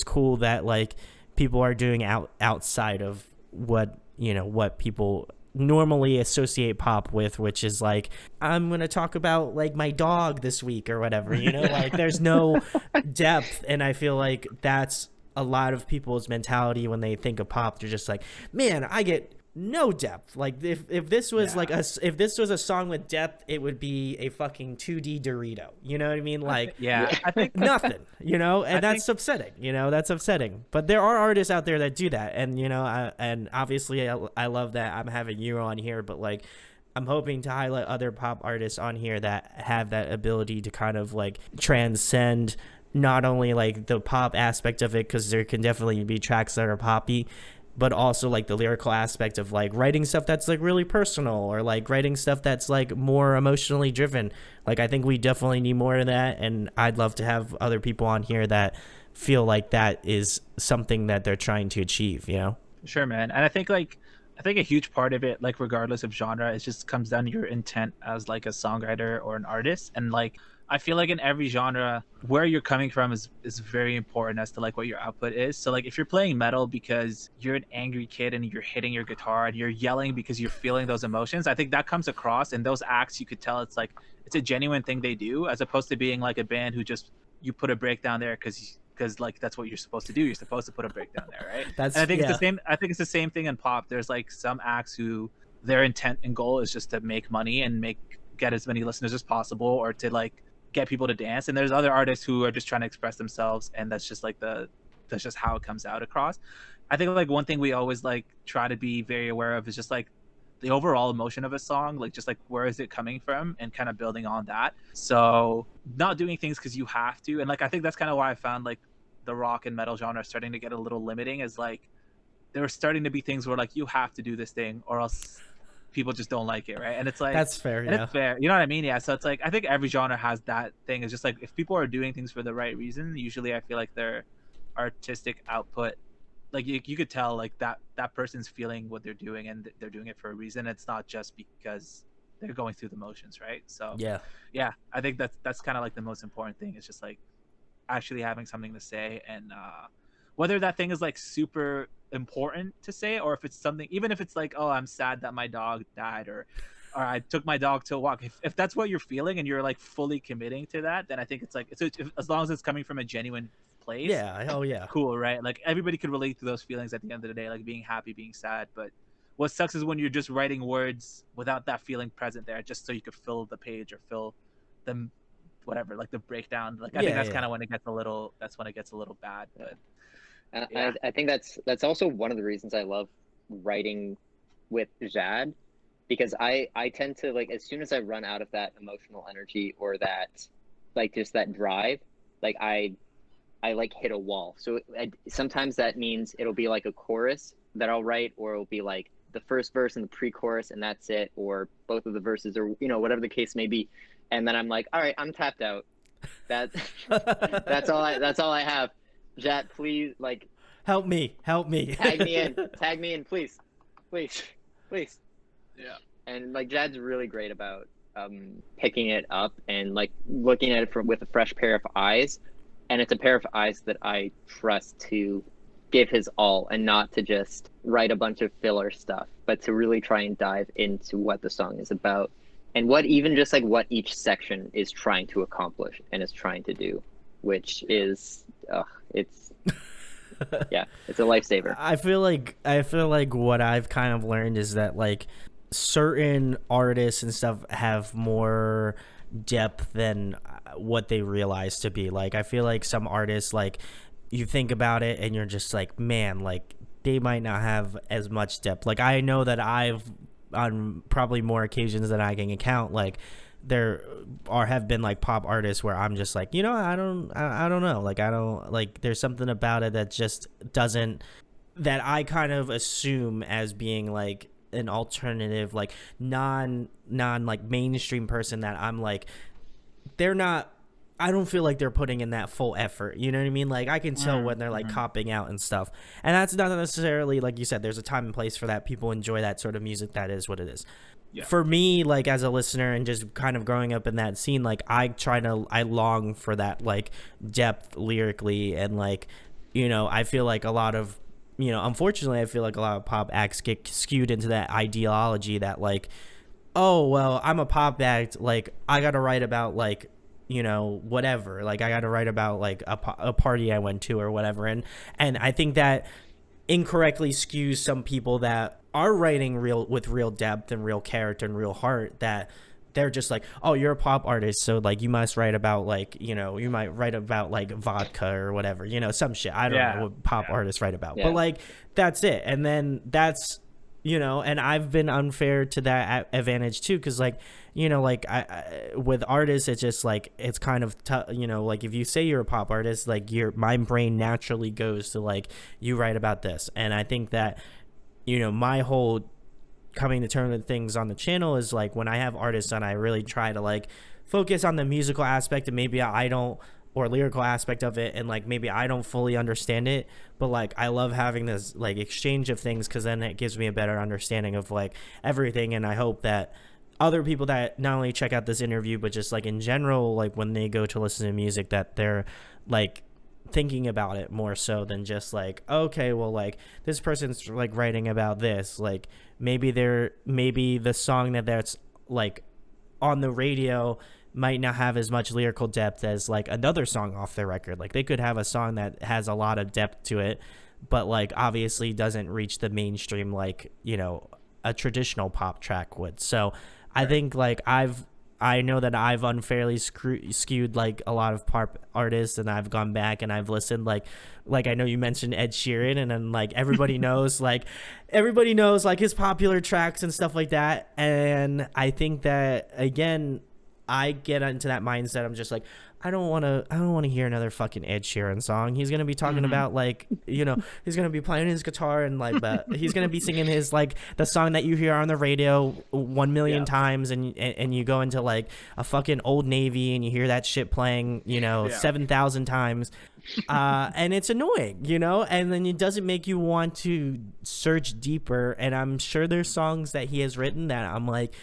Speaker 1: cool that like people are doing outside of what people normally associate pop with, which is like, I'm gonna talk about like my dog this week or whatever, like there's no depth. And I feel like that's a lot of people's mentality when they think of pop. They're just like, man, I get no depth. Like if this was like if this was a song with depth, it would be a fucking 2D Dorito. You know what I mean? Like
Speaker 3: I think
Speaker 1: nothing. And that's upsetting. That's upsetting. But there are artists out there that do that, and and obviously I love that I'm having you on here. But like, I'm hoping to highlight other pop artists on here that have that ability to kind of like transcend not only like the pop aspect of it, because there can definitely be tracks that are poppy, but also like the lyrical aspect of like writing stuff that's like really personal, or like writing stuff that's like more emotionally driven. Like I think we definitely need more of that, and I'd love to have other people on here that feel like that is something that they're trying to achieve.
Speaker 3: Sure, man. And I think like I think a huge part of it, like regardless of genre, it just comes down to your intent as like a songwriter or an artist. And like I feel like in every genre, where you're coming from is very important as to like what your output is. So like if you're playing metal because you're an angry kid and you're hitting your guitar and you're yelling because you're feeling those emotions, I think that comes across in those acts. You could tell it's like it's a genuine thing they do, as opposed to being like a band who just you put a breakdown there because like that's what you're supposed to do. You're supposed to put a breakdown there, right?
Speaker 1: That's
Speaker 3: And I think
Speaker 1: yeah.
Speaker 3: it's the same. I think it's the same thing in pop. There's like some acts who their intent and goal is just to make money and get as many listeners as possible, or to like get people to dance. And there's other artists who are just trying to express themselves, and that's just like that's just how it comes out across. I think like one thing we always like try to be very aware of is just like the overall emotion of a song, like just like where is it coming from, and kind of building on that. So not doing things because you have to. And like I think that's kind of why I found like the rock and metal genre starting to get a little limiting, is like there are starting to be things where like you have to do this thing or else people just don't like it, right? And it's like
Speaker 1: That's fair.
Speaker 3: and
Speaker 1: Yeah.
Speaker 3: it's fair, you know what I mean? Yeah. So it's like I think every genre has that thing. It's just like if people are doing things for the right reason, usually I feel like their artistic output, like you could tell like that person's feeling what they're doing and they're doing it for a reason. It's not just because they're going through the motions, right? So
Speaker 1: Yeah.
Speaker 3: I think that's kind of like the most important thing. It's just like actually having something to say, and whether that thing is like super important to say, or if it's something, even if it's like, oh, I'm sad that my dog died, or I took my dog to a walk. If that's what you're feeling and you're like fully committing to that, then I think it's like as long as it's coming from a genuine place.
Speaker 1: Yeah. Oh yeah.
Speaker 3: Cool, right? Like everybody could relate to those feelings at the end of the day, like being happy, being sad. But what sucks is when you're just writing words without that feeling present there, just so you could fill the page or fill them, whatever, like the breakdown. Like I think that's kind of when it gets a little. That's when it gets a little bad. But
Speaker 2: yeah. I think that's also one of the reasons I love writing with Jad, because I tend to, like, as soon as I run out of that emotional energy or that, like, just that drive, like I like hit a wall. So sometimes that means it'll be like a chorus that I'll write, or it'll be like the first verse and the pre-chorus and that's it, or both of the verses, or whatever the case may be. And then I'm like, all right, I'm tapped out. That's all I have. Jad, please, like,
Speaker 1: help me.
Speaker 2: tag me in, please.
Speaker 3: yeah.
Speaker 2: And like Jad's really great about picking it up and like looking at it with a fresh pair of eyes, and it's a pair of eyes that I trust to give his all, and not to just write a bunch of filler stuff, but to really try and dive into what the song is about, and what each section is trying to accomplish and is trying to do, which is it's yeah, it's a lifesaver.
Speaker 1: I feel like what I've kind of learned is that like certain artists and stuff have more depth than what they realize to be. Like I feel like some artists, like you think about it and you're just like, man, like they might not have as much depth. Like I know that I've, on probably more occasions than I can count, like there have been like pop artists where I'm just like, I don't know, like I don't, like there's something about it that just doesn't, that I kind of assume as being like an alternative, like non like mainstream person, that I'm like, they're not, I don't feel like they're putting in that full effort. You know what I mean? Like I can tell when they're like copping out and stuff. And that's not necessarily, like you said, there's a time and place for that. People enjoy that sort of music. That is what it is. Yeah. For me, like as a listener and just kind of growing up in that scene, like I long for that like depth lyrically, and like, I feel like a lot of, unfortunately, I feel like a lot of pop acts get skewed into that ideology that like, oh, well, I'm a pop act, like I got to write about like, whatever, like I got to write about like a party I went to or whatever. And I think that incorrectly skews some people that are writing with real depth and real character and real heart, that they're just like, oh, you're a pop artist, so like you must write about like, you might write about like vodka or whatever, some shit. I don't know what pop artists write about, but like that's it. And then that's, and I've been unfair to that advantage too, because like, like I with artists, it's just like, it's kind of like if you say you're a pop artist, like my brain naturally goes to like, you write about this. And I think that, my whole coming to terms with things on the channel is like, when I have artists on, I really try to like focus on the musical aspect, and maybe I don't or lyrical aspect of it, and like maybe I don't fully understand it, but like I love having this like exchange of things, because then it gives me a better understanding of like everything. And I hope that other people that not only check out this interview but just like in general, like when they go to listen to music, that they're like thinking about it more so than just like, okay, well, like this person's like writing about this, like maybe the song that's like on the radio might not have as much lyrical depth as like another song off their record. Like they could have a song that has a lot of depth to it, but like obviously doesn't reach the mainstream like, you know, a traditional pop track would. So I think like I know that I've unfairly skewed like a lot of pop artists, and I've gone back and I've listened like I know you mentioned Ed Sheeran, and then like everybody knows like his popular tracks and stuff like that. And I think that again, I get into that mindset. I'm just like, I don't want to hear another fucking Ed Sheeran song. He's going to be talking about like, you know, he's going to be playing his guitar and like, but he's going to be singing his, like the song that you hear on the radio 1 million times. And you go into like a fucking Old Navy and you hear that shit playing, you know, 7,000 times. And it's annoying, you know, and then it doesn't make you want to search deeper. And I'm sure there's songs that he has written that I'm like,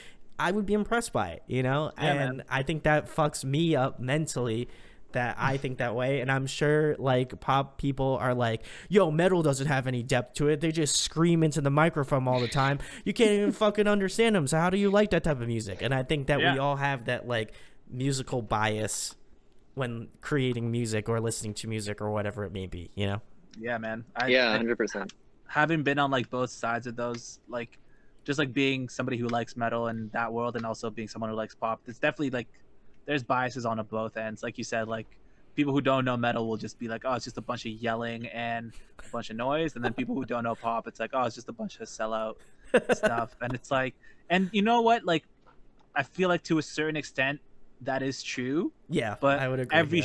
Speaker 1: I would be impressed by it, you know?
Speaker 3: Yeah,
Speaker 1: and
Speaker 3: man.
Speaker 1: I think that fucks me up mentally, that I think that way. And I'm sure like pop people are like, yo, metal doesn't have any depth to it. They just scream into the microphone all the time. You can't even fucking understand them. So how do you like that type of music? And I think that we all have that like musical bias when creating music or listening to music or whatever it may be, you know?
Speaker 3: Yeah, man.
Speaker 2: 100%.
Speaker 3: Having been on like both sides of those, like just like being somebody who likes metal in that world and also being someone who likes pop, it's definitely like there's biases on both ends. Like you said, like people who don't know metal will just be like, oh, it's just a bunch of yelling and a bunch of noise. And then people who don't know pop, it's like, oh, it's just a bunch of sellout stuff. And it's like, and you know what? Like, I feel like to a certain extent that is true.
Speaker 1: Yeah,
Speaker 3: but
Speaker 1: I would agree.
Speaker 3: Every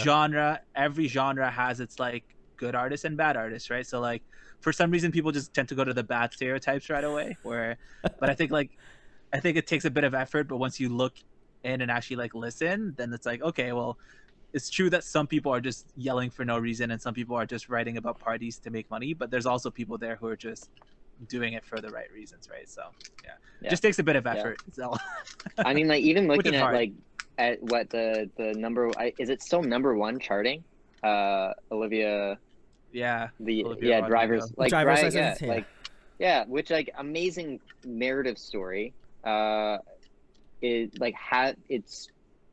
Speaker 3: genre has its like good artists and bad artists, right? So like for some reason people just tend to go to the bad stereotypes right away, but I think it takes a bit of effort, but once you look in and actually like listen, then it's like, okay, well, it's true that some people are just yelling for no reason and some people are just writing about parties to make money, but there's also people there who are just doing it for the right reasons, right? So it just takes a bit of effort. So
Speaker 2: I mean, like even looking at like at what the number, is it still number one charting? Olivia.
Speaker 3: Olivia
Speaker 2: driver's like
Speaker 1: driver's
Speaker 2: right,
Speaker 1: license,
Speaker 2: like which like amazing narrative story. It like it's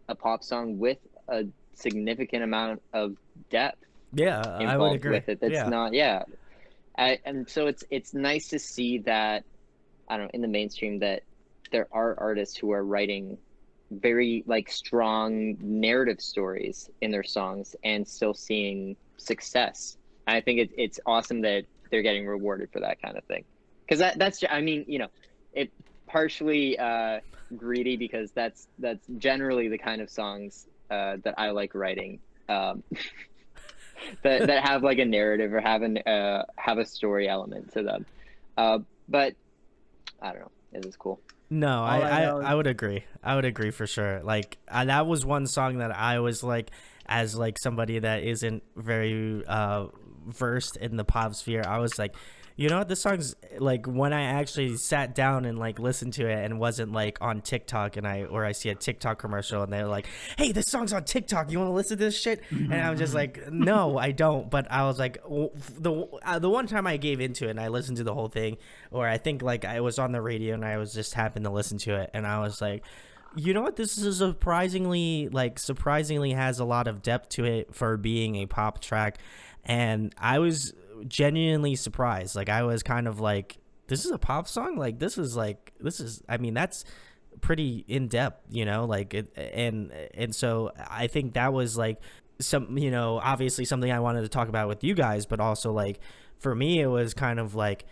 Speaker 2: a pop song with a significant amount of depth.
Speaker 1: I would agree
Speaker 2: with it. That's not and so it's nice to see that, I don't know, in the mainstream that there are artists who are writing very like strong narrative stories in their songs and still seeing success. I think it's awesome that they're getting rewarded for that kind of thing, because that's I mean, you know, it partially greedy, because that's generally the kind of songs that I like writing, that have like a narrative or have a story element to them, but I don't know, it is cool.
Speaker 1: No, I would agree. I would agree for sure. Like that was one song that I was like, as like somebody that isn't very versed in the pop sphere, I was like, you know what, this song's like, when I actually sat down and like listened to it and wasn't like on TikTok and I see a TikTok commercial and they're like, hey, this song's on TikTok, you want to listen to this shit? And I'm just like, no, I don't. But I was like, the one time I gave into it and I listened to the whole thing, or I think like I was on the radio and I was just happened to listen to it, and I was like, you know what, this is surprisingly has a lot of depth to it for being a pop track. And I was genuinely surprised. Like I was kind of like, this is a pop song? Like this is I mean, that's pretty in depth, you know, like it, and so I think that was like some, you know, obviously something I wanted to talk about with you guys, but also like for me it was kind of like,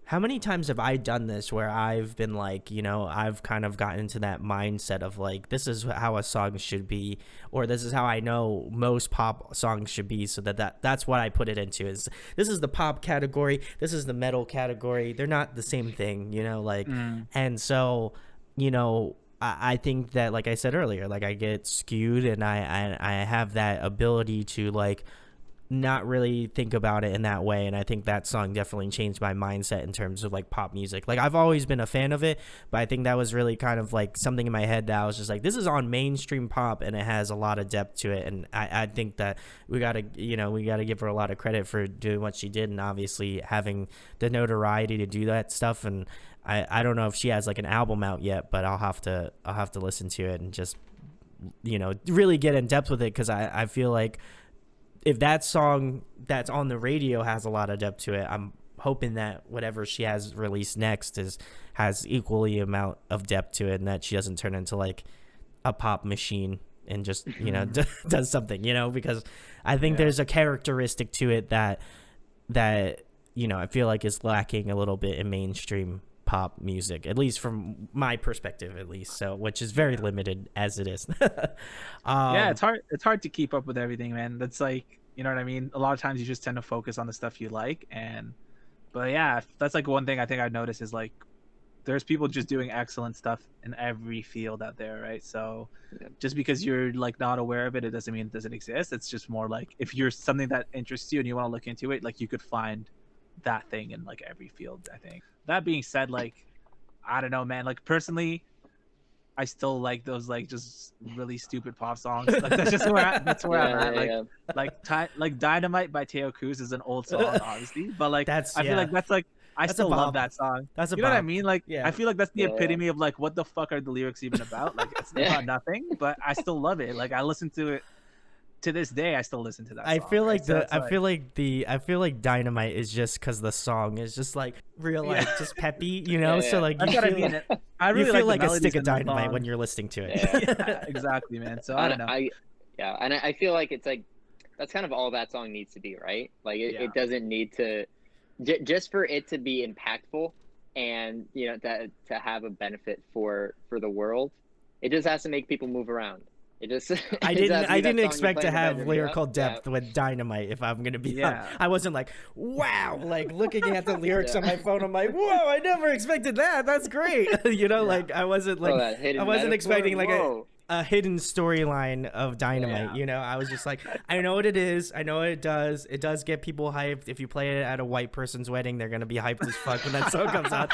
Speaker 1: how many times have I done this where I've been like, you know, I've kind of gotten into that mindset of like, this is how a song should be, or this is how I know most pop songs should be, so that's what I put it into. Is this is the pop category, this is the metal category. They're not the same thing, you know, like, and so, you know, I think that, like I said earlier, like I get skewed, and I have that ability to like not really think about it in that way. And I think that song definitely changed my mindset in terms of like pop music. Like I've always been a fan of it, but I think that was really kind of like something in my head that I was just like, this is on mainstream pop and it has a lot of depth to it. And I think that we gotta give her a lot of credit for doing what she did, and obviously having the notoriety to do that stuff. And I don't know if she has like an album out yet, but I'll have to listen to it and just, really get in depth with it. Cause I feel like if that song that's on the radio has a lot of depth to it, I'm hoping that whatever she has released next has equally amount of depth to it, and that she doesn't turn into like a pop machine and just does something, because I think there's a characteristic to it that I feel like is lacking a little bit in mainstream pop music, at least from my perspective, at least. So, which is very limited as it is.
Speaker 3: Yeah, it's hard to keep up with everything, man. That's like, you know what I mean? A lot of times you just tend to focus on the stuff you like. But yeah, that's like one thing I think I've noticed is like there's people just doing excellent stuff in every field out there, right? So just because you're like not aware of it, it doesn't mean it doesn't exist. It's just more like if you're something that interests you and you want to look into it, like you could find that thing in like every field, I think. That being said, like I don't know, man, like personally I still like those like just really stupid pop songs. Like that's just where I'm at. Like Dynamite by Teo Cruz is an old song, obviously, but like I feel like that's like I still love that song.
Speaker 1: That's
Speaker 3: you know what I mean? Like
Speaker 1: yeah.
Speaker 3: I feel like that's the epitome of like what the fuck are the lyrics even about? Like it's about nothing, but I still love it. Like I listen to it to this day. I still listen to that song.
Speaker 1: I feel like Dynamite is just because the song is just like real like just peppy, So like you feel like a stick of dynamite when you're listening to it.
Speaker 3: Yeah, exactly, man. So I don't know.
Speaker 2: And I feel like it's like that's kind of all that song needs to be, right? Like it doesn't need to just for it to be impactful and that to have a benefit for the world. It just has to make people move around. It just
Speaker 1: I didn't expect to have lyrical depth with Dynamite, if I'm gonna be honest. I wasn't like, wow, like looking at the lyrics on my phone, I'm like, whoa, I never expected that. That's great. Like I wasn't like I wasn't expecting like a hidden storyline of Dynamite. I was just like, I know what it is, I know what it does. It does get people hyped. If you play it at a white person's wedding, they're gonna be hyped as fuck when that song comes out.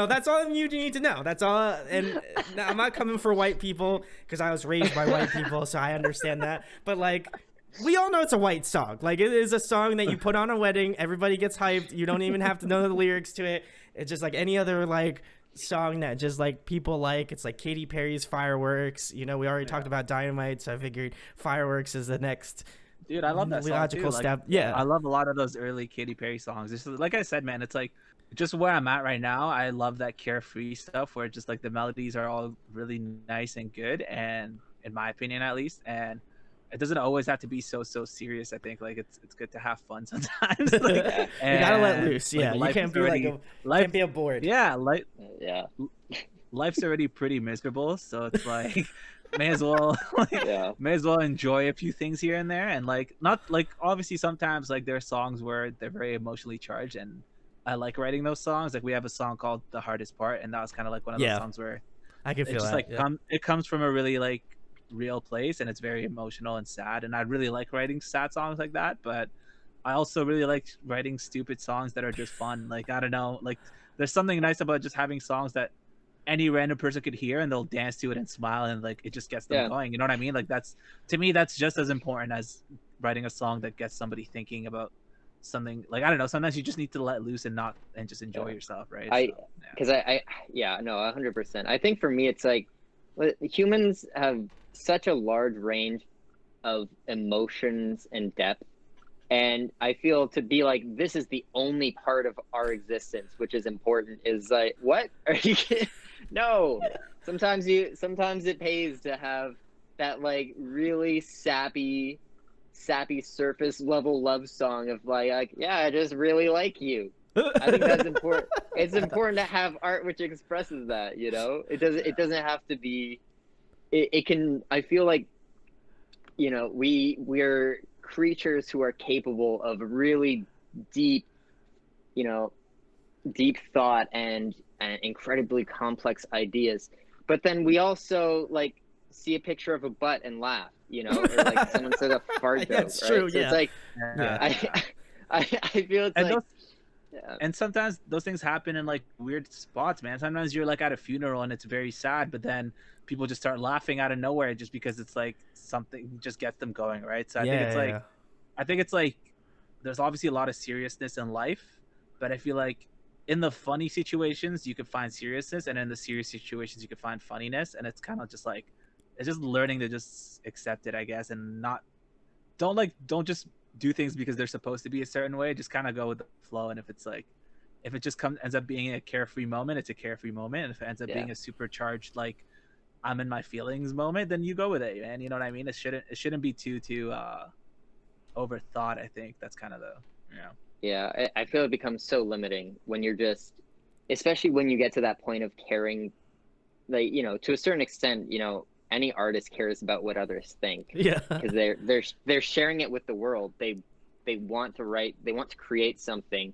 Speaker 1: That's all you need to know. That's all. And I'm not coming for white people because I was raised by white people, so I understand that. But like, we all know it's a white song. Like it is a song that you put on a wedding, everybody gets hyped. You don't even have to know the lyrics to it. It's just like any other like song that just like people like. It's like Katy Perry's Fireworks. We already talked about Dynamite, so I figured Fireworks is the next
Speaker 3: dude. I love that
Speaker 1: logical
Speaker 3: song too.
Speaker 1: step. Yeah,
Speaker 3: I love a lot of those early Katy Perry songs. Just like I said, man, it's like just where I'm at right now. I love that carefree stuff where just like the melodies are all really nice and good, and in my opinion at least, and it doesn't always have to be so serious. I think like it's good to have fun sometimes. Like,
Speaker 1: you gotta let loose. Yeah, you can't be can't be a bored.
Speaker 3: Yeah, life's already pretty miserable, so it's like may as well enjoy a few things here and there. And like not like obviously sometimes like there are songs where they're very emotionally charged, and I like writing those songs. Like we have a song called The Hardest Part, and that was kind of like one of those songs where
Speaker 1: I can feel
Speaker 3: it just it comes from a really like real place, and it's very emotional and sad, and I really like writing sad songs like that. But I also really like writing stupid songs that are just fun. Like I don't know, like there's something nice about just having songs that any random person could hear and they'll dance to it and smile, and like it just gets them going. You know what I mean? Like that's, to me, that's just as important as writing a song that gets somebody thinking about something. Like I don't know, sometimes you just need to let loose and just enjoy yourself, right?
Speaker 2: I 100%. I think for me it's like humans have such a large range of emotions and depth, and I feel to be like this is the only part of our existence which is important is like, what are you kidding? No, sometimes it pays to have that like really sappy surface level love song of like yeah, I just really like you. I think that's important. It's important to have art which expresses that, it doesn't have to be. It can. I feel like, we're creatures who are capable of really deep, deep thought and incredibly complex ideas. but then we also like see a picture of a butt and laugh, or like someone says a fart joke.
Speaker 1: That's
Speaker 2: right?
Speaker 1: true.
Speaker 2: So
Speaker 1: Yeah.
Speaker 2: it's like
Speaker 1: Yeah.
Speaker 2: I feel it's
Speaker 3: And
Speaker 2: like
Speaker 3: those,
Speaker 2: yeah.
Speaker 3: and sometimes those things happen in like weird spots, man. Sometimes you're like at a funeral and it's very sad, but then people just start laughing out of nowhere just because it's like something just gets them going, right? So
Speaker 1: Yeah.
Speaker 3: I think it's like there's obviously a lot of seriousness in life, but I feel like in the funny situations you could find seriousness, and in the serious situations you could find funniness, and it's kind of just like it's just learning to just accept it, I guess, and not don't just do things because they're supposed to be a certain way. Just kind of go with the flow, and if it's like if it just ends up being a carefree moment, it's a carefree moment, and if it ends up being a supercharged like I'm in my feelings moment, then you go with it, man. You know what I mean? It shouldn't be too overthought. I think that's kind of the
Speaker 2: Yeah, I feel it becomes so limiting when you're just, especially when you get to that point of caring, like, to a certain extent, any artist cares about what others think.
Speaker 1: Yeah.
Speaker 2: Because they're sharing it with the world. They want to write, they want to create something,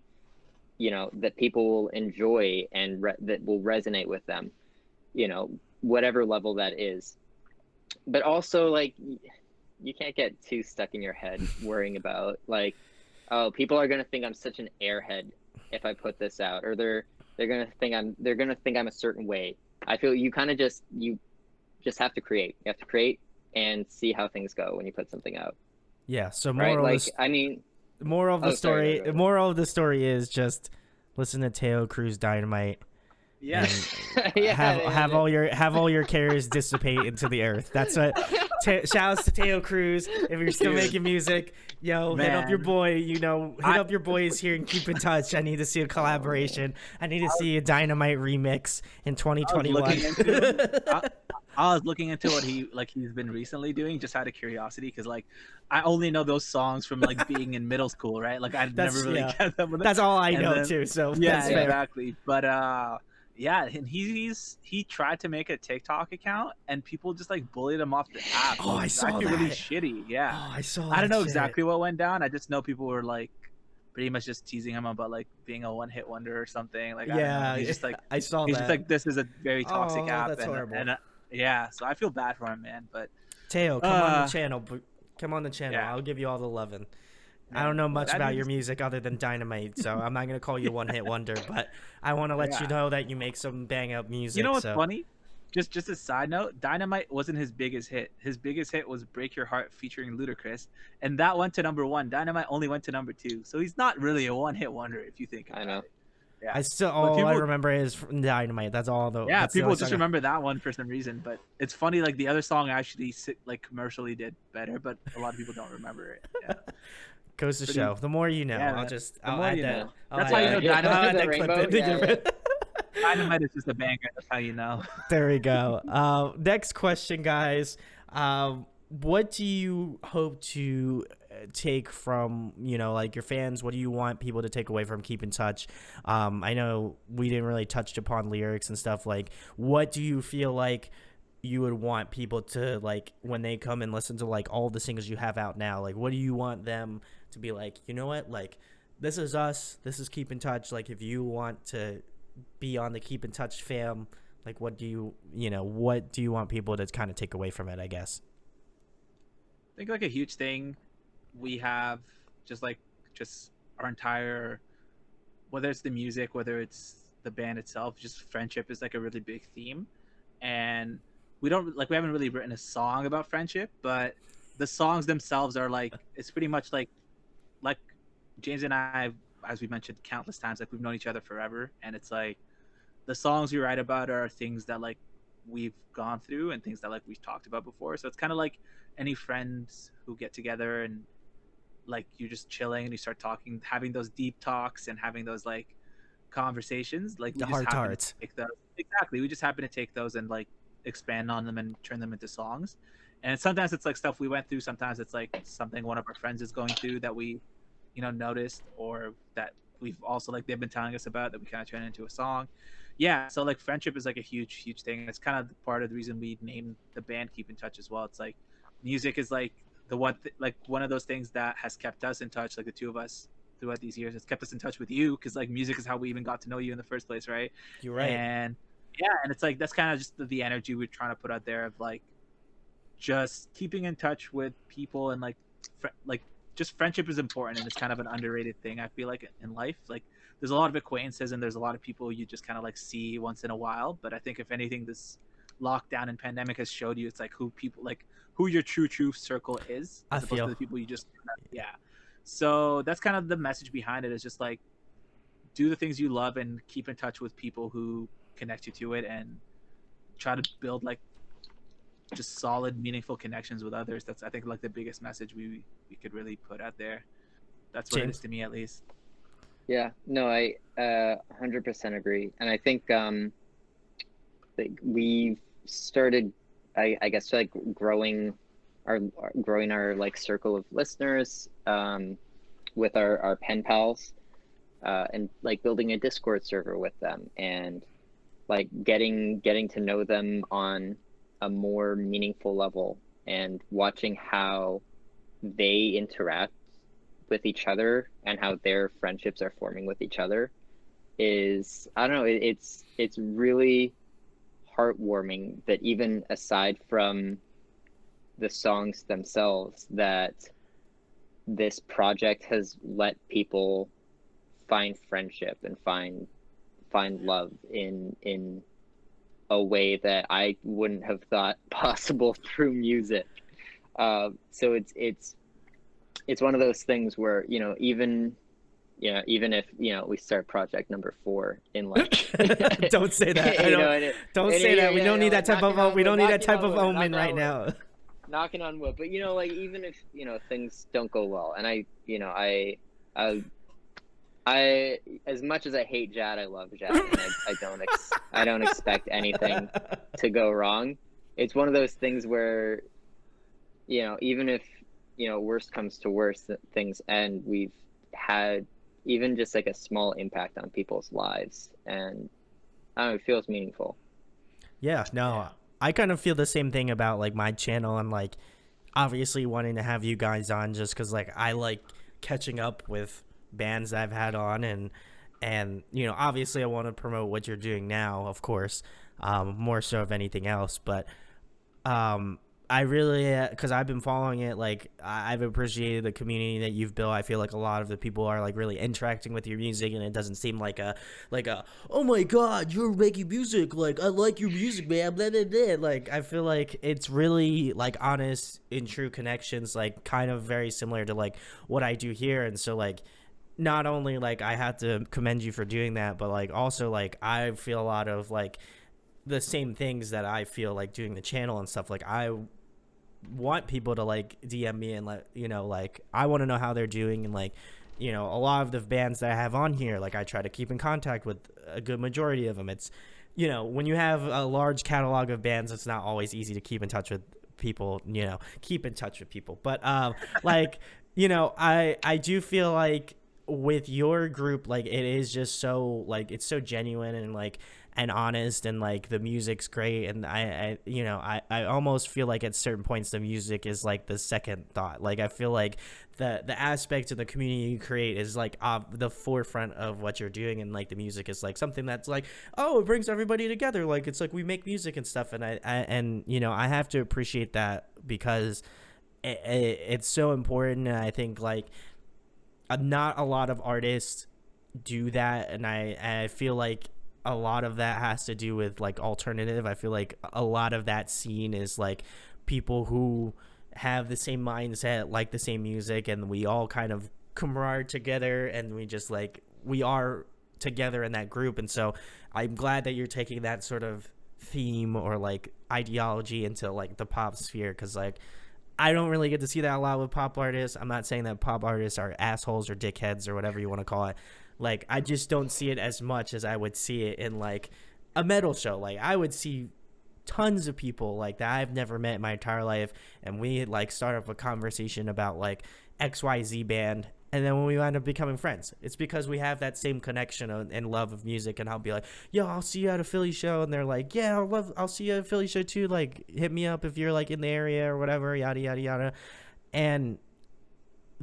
Speaker 2: that people will enjoy and that will resonate with them, whatever level that is. But also, like, you can't get too stuck in your head worrying about like, oh, people are gonna think I'm such an airhead if I put this out, or they're gonna think I'm a certain way. I feel you kind of just have to create. You have to create and see how things go when you put something out.
Speaker 1: Yeah. So
Speaker 2: Right?
Speaker 1: moral
Speaker 2: Like, I mean,
Speaker 1: moral of the
Speaker 2: sorry,
Speaker 1: story.
Speaker 2: go ahead.
Speaker 1: Moral of the story is just listen to Teo Cruz Dynamite.
Speaker 3: yeah.
Speaker 1: Have all your cares dissipate into the earth. That's what. Shout outs to Teo Cruz. If you're still making music, hit up your
Speaker 3: Man.
Speaker 1: boy. Hit up your boys here and keep in touch. I need to see a collaboration. I need to see a Dynamite remix in 2021.
Speaker 3: I was looking into what he's been recently doing just out of curiosity, because like I only know those songs from like being in middle school, right? Like I never really get them.
Speaker 1: That's all I know
Speaker 3: then,
Speaker 1: too. So
Speaker 3: yeah,
Speaker 1: that's fair.
Speaker 3: exactly. But yeah, and he tried to make a TikTok account and people just like bullied him off the app.
Speaker 1: Oh, I saw that.
Speaker 3: Really shitty. Yeah.
Speaker 1: Oh, I saw.
Speaker 3: I don't know
Speaker 1: shit.
Speaker 3: exactly what went down. I just know people were like pretty much just teasing him about like being a one-hit wonder or something. Like,
Speaker 1: yeah,
Speaker 3: he's just like
Speaker 1: I saw
Speaker 3: he's
Speaker 1: that.
Speaker 3: just like, this is a very toxic app.
Speaker 1: That's horrible.
Speaker 3: And yeah, so I feel bad for him, man. But
Speaker 1: Teo, come on the channel. Come on the channel.
Speaker 3: Yeah.
Speaker 1: I'll give you all the loving. I don't know much about your music other than Dynamite, so I'm not gonna call you a one-hit wonder. But I want to let you know that you make some bang-up music.
Speaker 3: You know what's funny? Just a side note, Dynamite wasn't his biggest hit. His biggest hit was Break Your Heart featuring Ludacris, and that went to #1. Dynamite only went to #2, so he's not really a one-hit wonder if you think about it. Yeah.
Speaker 1: I still all I remember is Dynamite. That's all though.
Speaker 3: Yeah, people just remember that one for some reason. But it's funny, like the other song actually like commercially did better, but a lot of people don't remember it. Yeah.
Speaker 1: Goes to show. The more you know.
Speaker 3: Yeah,
Speaker 1: I'll add that.
Speaker 3: That's how you know
Speaker 2: Dynamite.
Speaker 3: Dynamite is just a banger. That's how you know.
Speaker 1: There we go. Next question, guys. What do you hope to take from like your fans? What do you want people to take away from Keep in Touch? I know we didn't really touch upon lyrics and stuff. Like, what do you feel like you would want people to like when they come and listen to like all the singles you have out now? Like, what do you want them to be like? You know what? Like, this is us. This is Keep in Touch. Like, if you want to be on the Keep in Touch fam, like, what do you want people to kind of take away from it, I guess?
Speaker 3: I think like a huge thing we have just our entire, whether it's the music, whether it's the band itself, just friendship is like a really big theme. And we haven't really written a song about friendship, but the songs themselves are like, it's pretty much like James and I, as we mentioned countless times, like we've known each other forever, and it's like the songs we write about are things that like we've gone through and things that like we've talked about before. So it's kind of like any friends who get together and like you're just chilling and you start talking, having those deep talks and having those like conversations, like
Speaker 1: the heart to hearts.
Speaker 3: Exactly, we just happen to take those and like expand on them and turn them into songs. And sometimes it's like stuff we went through, sometimes it's like something one of our friends is going through that we noticed, or that we've also like they've been telling us about, that we kind of turn into a song. Yeah, so like friendship is like a huge thing. It's kind of part of the reason we named the band Keep in Touch as well. It's like music is like the one one of those things that has kept us in touch, like the two of us throughout these years. It's kept us in touch with you because like music is how we even got to know you in the first place, right?
Speaker 1: You're right.
Speaker 3: And Yeah, and it's like that's kind of just the energy we're trying to put out there of like just keeping in touch with people, and like like just friendship is important, and it's kind of an underrated thing I feel like in life. Like there's a lot of acquaintances and there's a lot of people you just kind of like see once in a while, but I think if anything this lockdown and pandemic has showed you, it's like who people like who your true circle is,
Speaker 1: I
Speaker 3: as opposed to
Speaker 1: feel.
Speaker 3: the people you just yeah. So that's kind of the message behind it, is just like do the things you love and keep in touch with people who connect you to it, and try to build like just solid meaningful connections with others. That's I think like the biggest message we could really put out there. That's what it is
Speaker 1: James.
Speaker 3: to me, at least.
Speaker 2: Yeah, no, I 100% agree, and I think like we've started, I guess, like growing our like circle of listeners with our pen pals, and like building a Discord server with them, and like getting to know them on a more meaningful level, and watching how they interact with each other and how their friendships are forming with each other is, I don't know, it's really heartwarming that even aside from the songs themselves, that this project has let people find friendship and find love in a way that I wouldn't have thought possible through music. So it's one of those things where, even if we start project number 4 in like
Speaker 1: Don't say that. I don't. Don't say that. We don't need that type of. We don't need that type of omen right now.
Speaker 2: Knocking on wood, but like even if things don't go well, and I as much as I hate Jad, I love Jad, and I don't expect anything to go wrong. It's one of those things where even if worst comes to worst, things end, we've had even just like a small impact on people's lives, and I don't know, it feels meaningful.
Speaker 1: Yeah, no, I kind of feel the same thing about like my channel. I'm like obviously wanting to have you guys on just because like I like catching up with bands that I've had on, and obviously I want to promote what you're doing now, of course, more so of anything else. But I really, because I've been following it, like I've appreciated the community that you've built. I feel like a lot of the people are like really interacting with your music, and it doesn't seem like a oh my god, you're making music, like I like your music, man, blah, blah, blah. Like I feel like it's really like honest and true connections, like kind of very similar to like what I do here. And so like not only like I have to commend you for doing that, but like also like I feel a lot of like the same things that I feel like doing the channel and stuff. Like I want people to like DM me and let like I want to know how they're doing, and like a lot of the bands that I have on here, like I try to keep in contact with a good majority of them. It's when you have a large catalog of bands, it's not always easy to keep in touch with people, but like I do feel like with your group, like it is just so like it's so genuine and like and honest, and like the music's great, and I almost feel like at certain points the music is like the second thought. Like I feel like the aspect of the community you create is like the forefront of what you're doing, and like the music is like something that's like, oh, it brings everybody together, like it's like we make music and stuff, and I have to appreciate that because it's so important. And I think like not a lot of artists do that, and I feel like a lot of that has to do with like alternative. I feel like a lot of that scene is like people who have the same mindset, like the same music, and we all kind of camaraderie together, and we are together in that group. And so I'm glad that you're taking that sort of theme or like ideology into like the pop sphere, because like I don't really get to see that a lot with pop artists. I'm not saying that pop artists are assholes or dickheads or whatever you want to call it. Like I just don't see it as much as I would see it in like a metal show. Like I would see tons of people like that I've never met in my entire life, and we like start up a conversation about like XYZ band, and then when we wind up becoming friends, it's because we have that same connection and love of music. And I'll be like, yo, I'll see you at a Philly show, and they're like, yeah, I'll see you at a Philly show too, like hit me up if you're like in the area or whatever, yada yada yada. And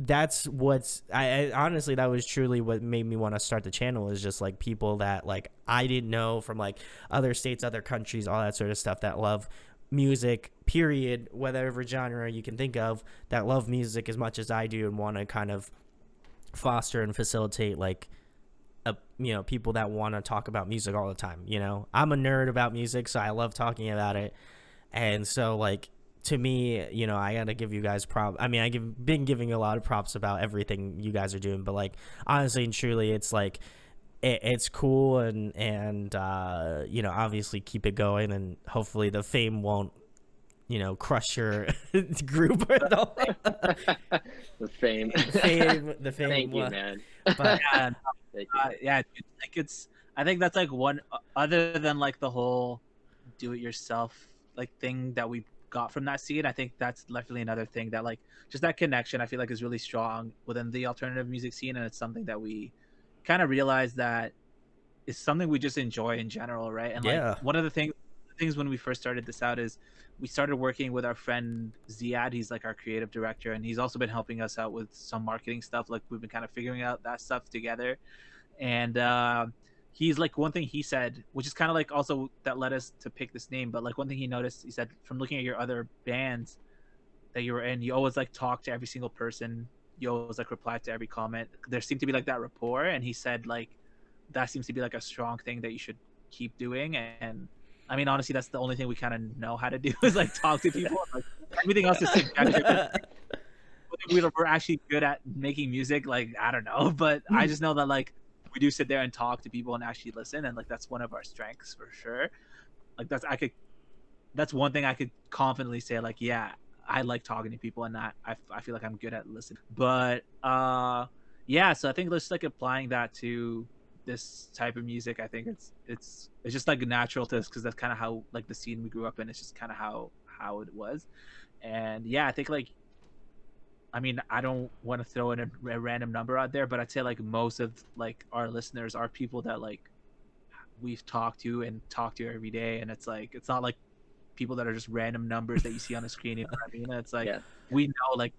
Speaker 1: that's what's I honestly, that was truly what made me want to start the channel, is just like people that like I didn't know from like other states, other countries, all that sort of stuff, that love music, period, whatever genre you can think of, that love music as much as I do, and want to kind of foster and facilitate like people that want to talk about music all the time. I'm a nerd about music, so I love talking about it. And so like, to me, I gotta give you guys props. I mean, been giving a lot of props about everything you guys are doing, but like, honestly and truly, it's like it's cool, and obviously keep it going, and hopefully the fame won't crush your group.
Speaker 2: The fame.
Speaker 1: The fame.
Speaker 2: Thank you, man.
Speaker 1: But
Speaker 3: yeah, like I think that's like one, other than like the whole do it yourself like thing that we got from that scene. I think that's definitely another thing that like just that connection I feel like is really strong within the alternative music scene, and it's something that we kind of realize that is something we just enjoy in general, right? And
Speaker 1: yeah,
Speaker 3: like one of the things when we first started this out is we started working with our friend Ziad. He's like our creative director, and he's also been helping us out with some marketing stuff. Like we've been kind of figuring out that stuff together. And he's like, one thing he said, which is kind of like also that led us to pick this name, but like one thing he noticed, he said, from looking at your other bands that you were in, you always like talk to every single person, you always like reply to every comment, there seemed to be like that rapport. And he said like that seems to be like a strong thing that you should keep doing. And I mean, honestly, that's the only thing we kind of know how to do is like talk to people. Like, everything else is subjective. We're actually good at making music, like I don't know, but I just know that like we do sit there and talk to people and actually listen, and like that's one of our strengths for sure. Like that's one thing I could confidently say, like, yeah, I like talking to people, and that I feel like I'm good at listening. But yeah, so I think let's like applying that to this type of music. I think it's just like natural to us, because that's kind of how like the scene we grew up in. It's just kind of how it was. And yeah, I think like, I mean, I don't want to throw in a random number out there, but I'd say like most of like our listeners are people that like we've talked to every day. And it's like, it's not like people that are just random numbers that you see on the screen. You know what I mean? It's like, yeah, we know like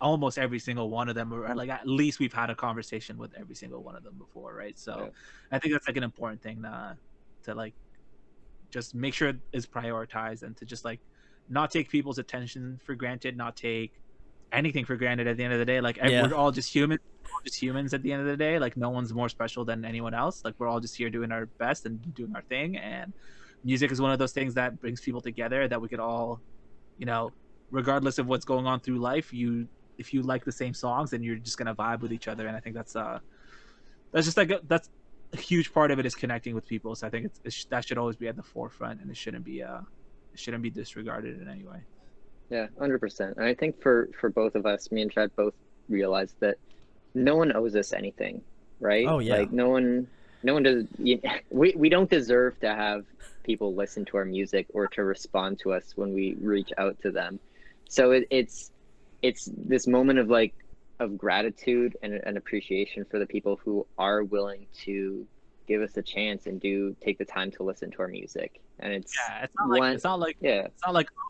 Speaker 3: almost every single one of them, or like at least we've had a conversation with every single one of them before, right? So yeah, I think that's like an important thing to like just make sure it's prioritized, and to just like not take people's attention for granted, not take anything for granted at the end of the day. Like we're all just humans, at the end of the day. Like no one's more special than anyone else. Like we're all just here doing our best and doing our thing, and music is one of those things that brings people together, that we could all, regardless of what's going on through life, if you like the same songs, then you're just gonna vibe with each other. And I think that's just like that's a huge part of it, is connecting with people. So I think that should always be at the forefront, and it shouldn't be disregarded in any way.
Speaker 2: Yeah, 100%. And I think for both of us, me and Chad both realized that no one owes us anything, right?
Speaker 1: Oh yeah.
Speaker 2: Like no one does. We don't deserve to have people listen to our music or to respond to us when we reach out to them. So it's this moment of like of gratitude and appreciation for the people who are willing to give us a chance and do take the time to listen to our music. And it's not like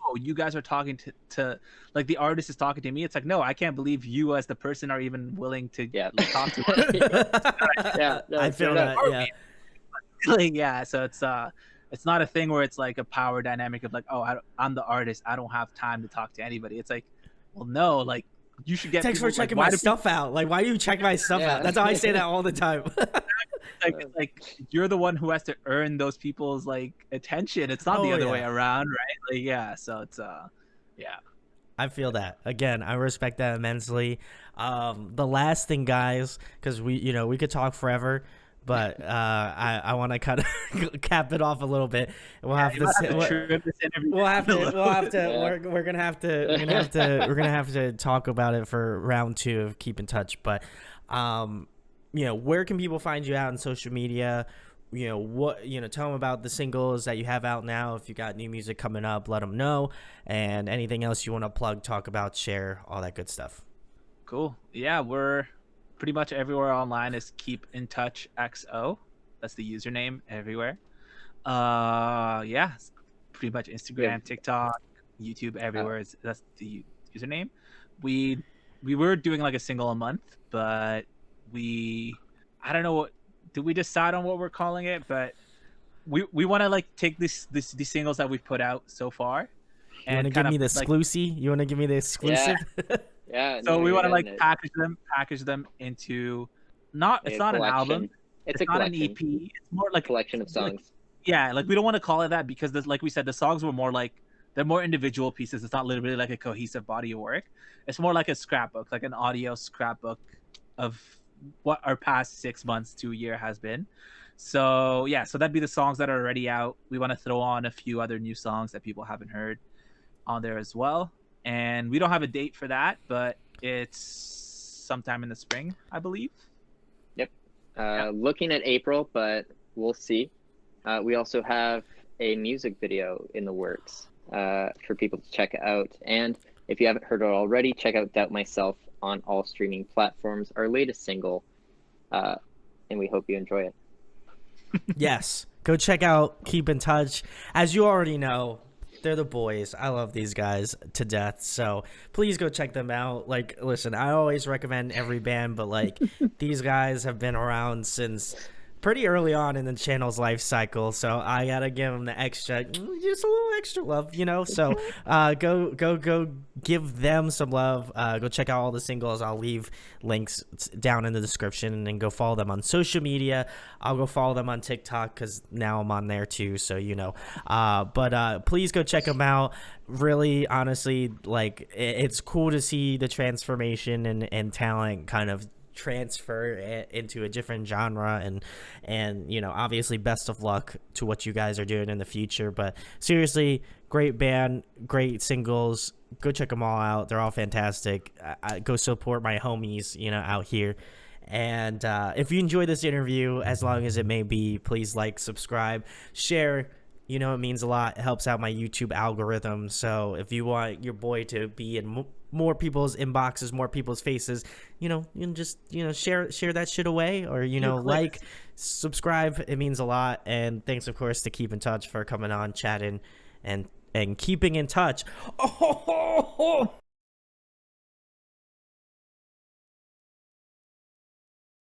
Speaker 2: oh, you guys are talking to like the artist is talking to me. It's like, no, I can't believe you as the person are even willing to talk to us. Yeah, no,
Speaker 1: I feel that. Yeah.
Speaker 3: Like, yeah, so it's not a thing where it's like a power dynamic of like, oh, I'm the artist, I don't have time to talk to anybody. It's like, well, no, like you should get
Speaker 1: thanks for checking my stuff out. Like, why do you check my stuff out? That's how I say that all the time.
Speaker 3: like you're the one who has to earn those people's like attention. It's not the other way around, right? Like, yeah, so it's yeah,
Speaker 1: I feel that. Again, I respect that immensely. The last thing, guys, because we could talk forever, but I want to kind of cap it off a little bit. We're gonna have to talk about it for round 2 of Keep in Touch. But where can people find you out on social media? Tell them about the singles that you have out now. If you got new music coming up, let them know. And anything else you want to plug, talk about, share, all that good stuff.
Speaker 3: Cool. Yeah, we're pretty much everywhere online is Keep in Touch XO. That's the username everywhere. Yeah, pretty much Instagram, TikTok, YouTube, everywhere. That's the username. We we were doing like a single a month, but I don't know what, did we decide on what we're calling it? But we want to like take these singles that we've put out so far,
Speaker 1: You want to
Speaker 3: and
Speaker 1: give
Speaker 3: kind
Speaker 1: me
Speaker 3: of
Speaker 1: the
Speaker 3: like,
Speaker 1: exclusive? You want to give me the exclusive?
Speaker 2: Yeah.
Speaker 3: so
Speaker 2: No,
Speaker 3: we
Speaker 2: you're
Speaker 3: want to like
Speaker 2: getting it.
Speaker 3: package them into, not, it's
Speaker 2: A
Speaker 3: not an
Speaker 2: collection.
Speaker 3: album,
Speaker 2: It's
Speaker 3: it's
Speaker 2: a
Speaker 3: not an
Speaker 2: collection.
Speaker 3: EP, it's more like
Speaker 2: Collection of
Speaker 3: like,
Speaker 2: songs.
Speaker 3: yeah, like we don't want to call it that because this, like we said, the songs were more like, they're more individual pieces. It's not literally like a cohesive body of work. It's more like a scrapbook, like an audio scrapbook of what our past 6 months to a year has been. So yeah, so that'd be the songs that are already out. We want to throw on a few other new songs that people haven't heard on there as well. And we don't have a date for that, but it's sometime in the spring, I believe.
Speaker 2: Yep. Looking at April, but we'll see. We also have a music video in the works for people to check out. And if you haven't heard it already, check out Doubt Myself on all streaming platforms, our latest single. And we hope you enjoy it.
Speaker 1: Yes. Go check out Keep in Touch. As you already know, they're the boys. I love these guys to death. So please go check them out. Like, listen, I always recommend every band, but like these guys have been around since pretty early on in the channel's life cycle, so I gotta give them the extra, just a little extra love, you know. So go give them some love. Go check out all the singles. I'll leave links down in the description, and go follow them on social media. I'll go follow them on TikTok because now I'm on there too, so you know. But please go check them out. Really, honestly, like it's cool to see the transformation and talent kind of transfer into a different genre, and you know, obviously best of luck to what you guys are doing in the future. But seriously, great band, great singles. Go check them all out. They're all fantastic. Go support my homies, you know, out here. And if you enjoy this interview, as long as it may be, please like, subscribe, share. You know, it means a lot. It helps out my YouTube algorithm. So if you want your boy to be in more people's inboxes, more people's faces, you know, you can just, you know, share that shit away, or, you know, like, subscribe. It means a lot. And thanks, of course, to Keep in Touch for coming on, chatting, and keeping in touch. Oh,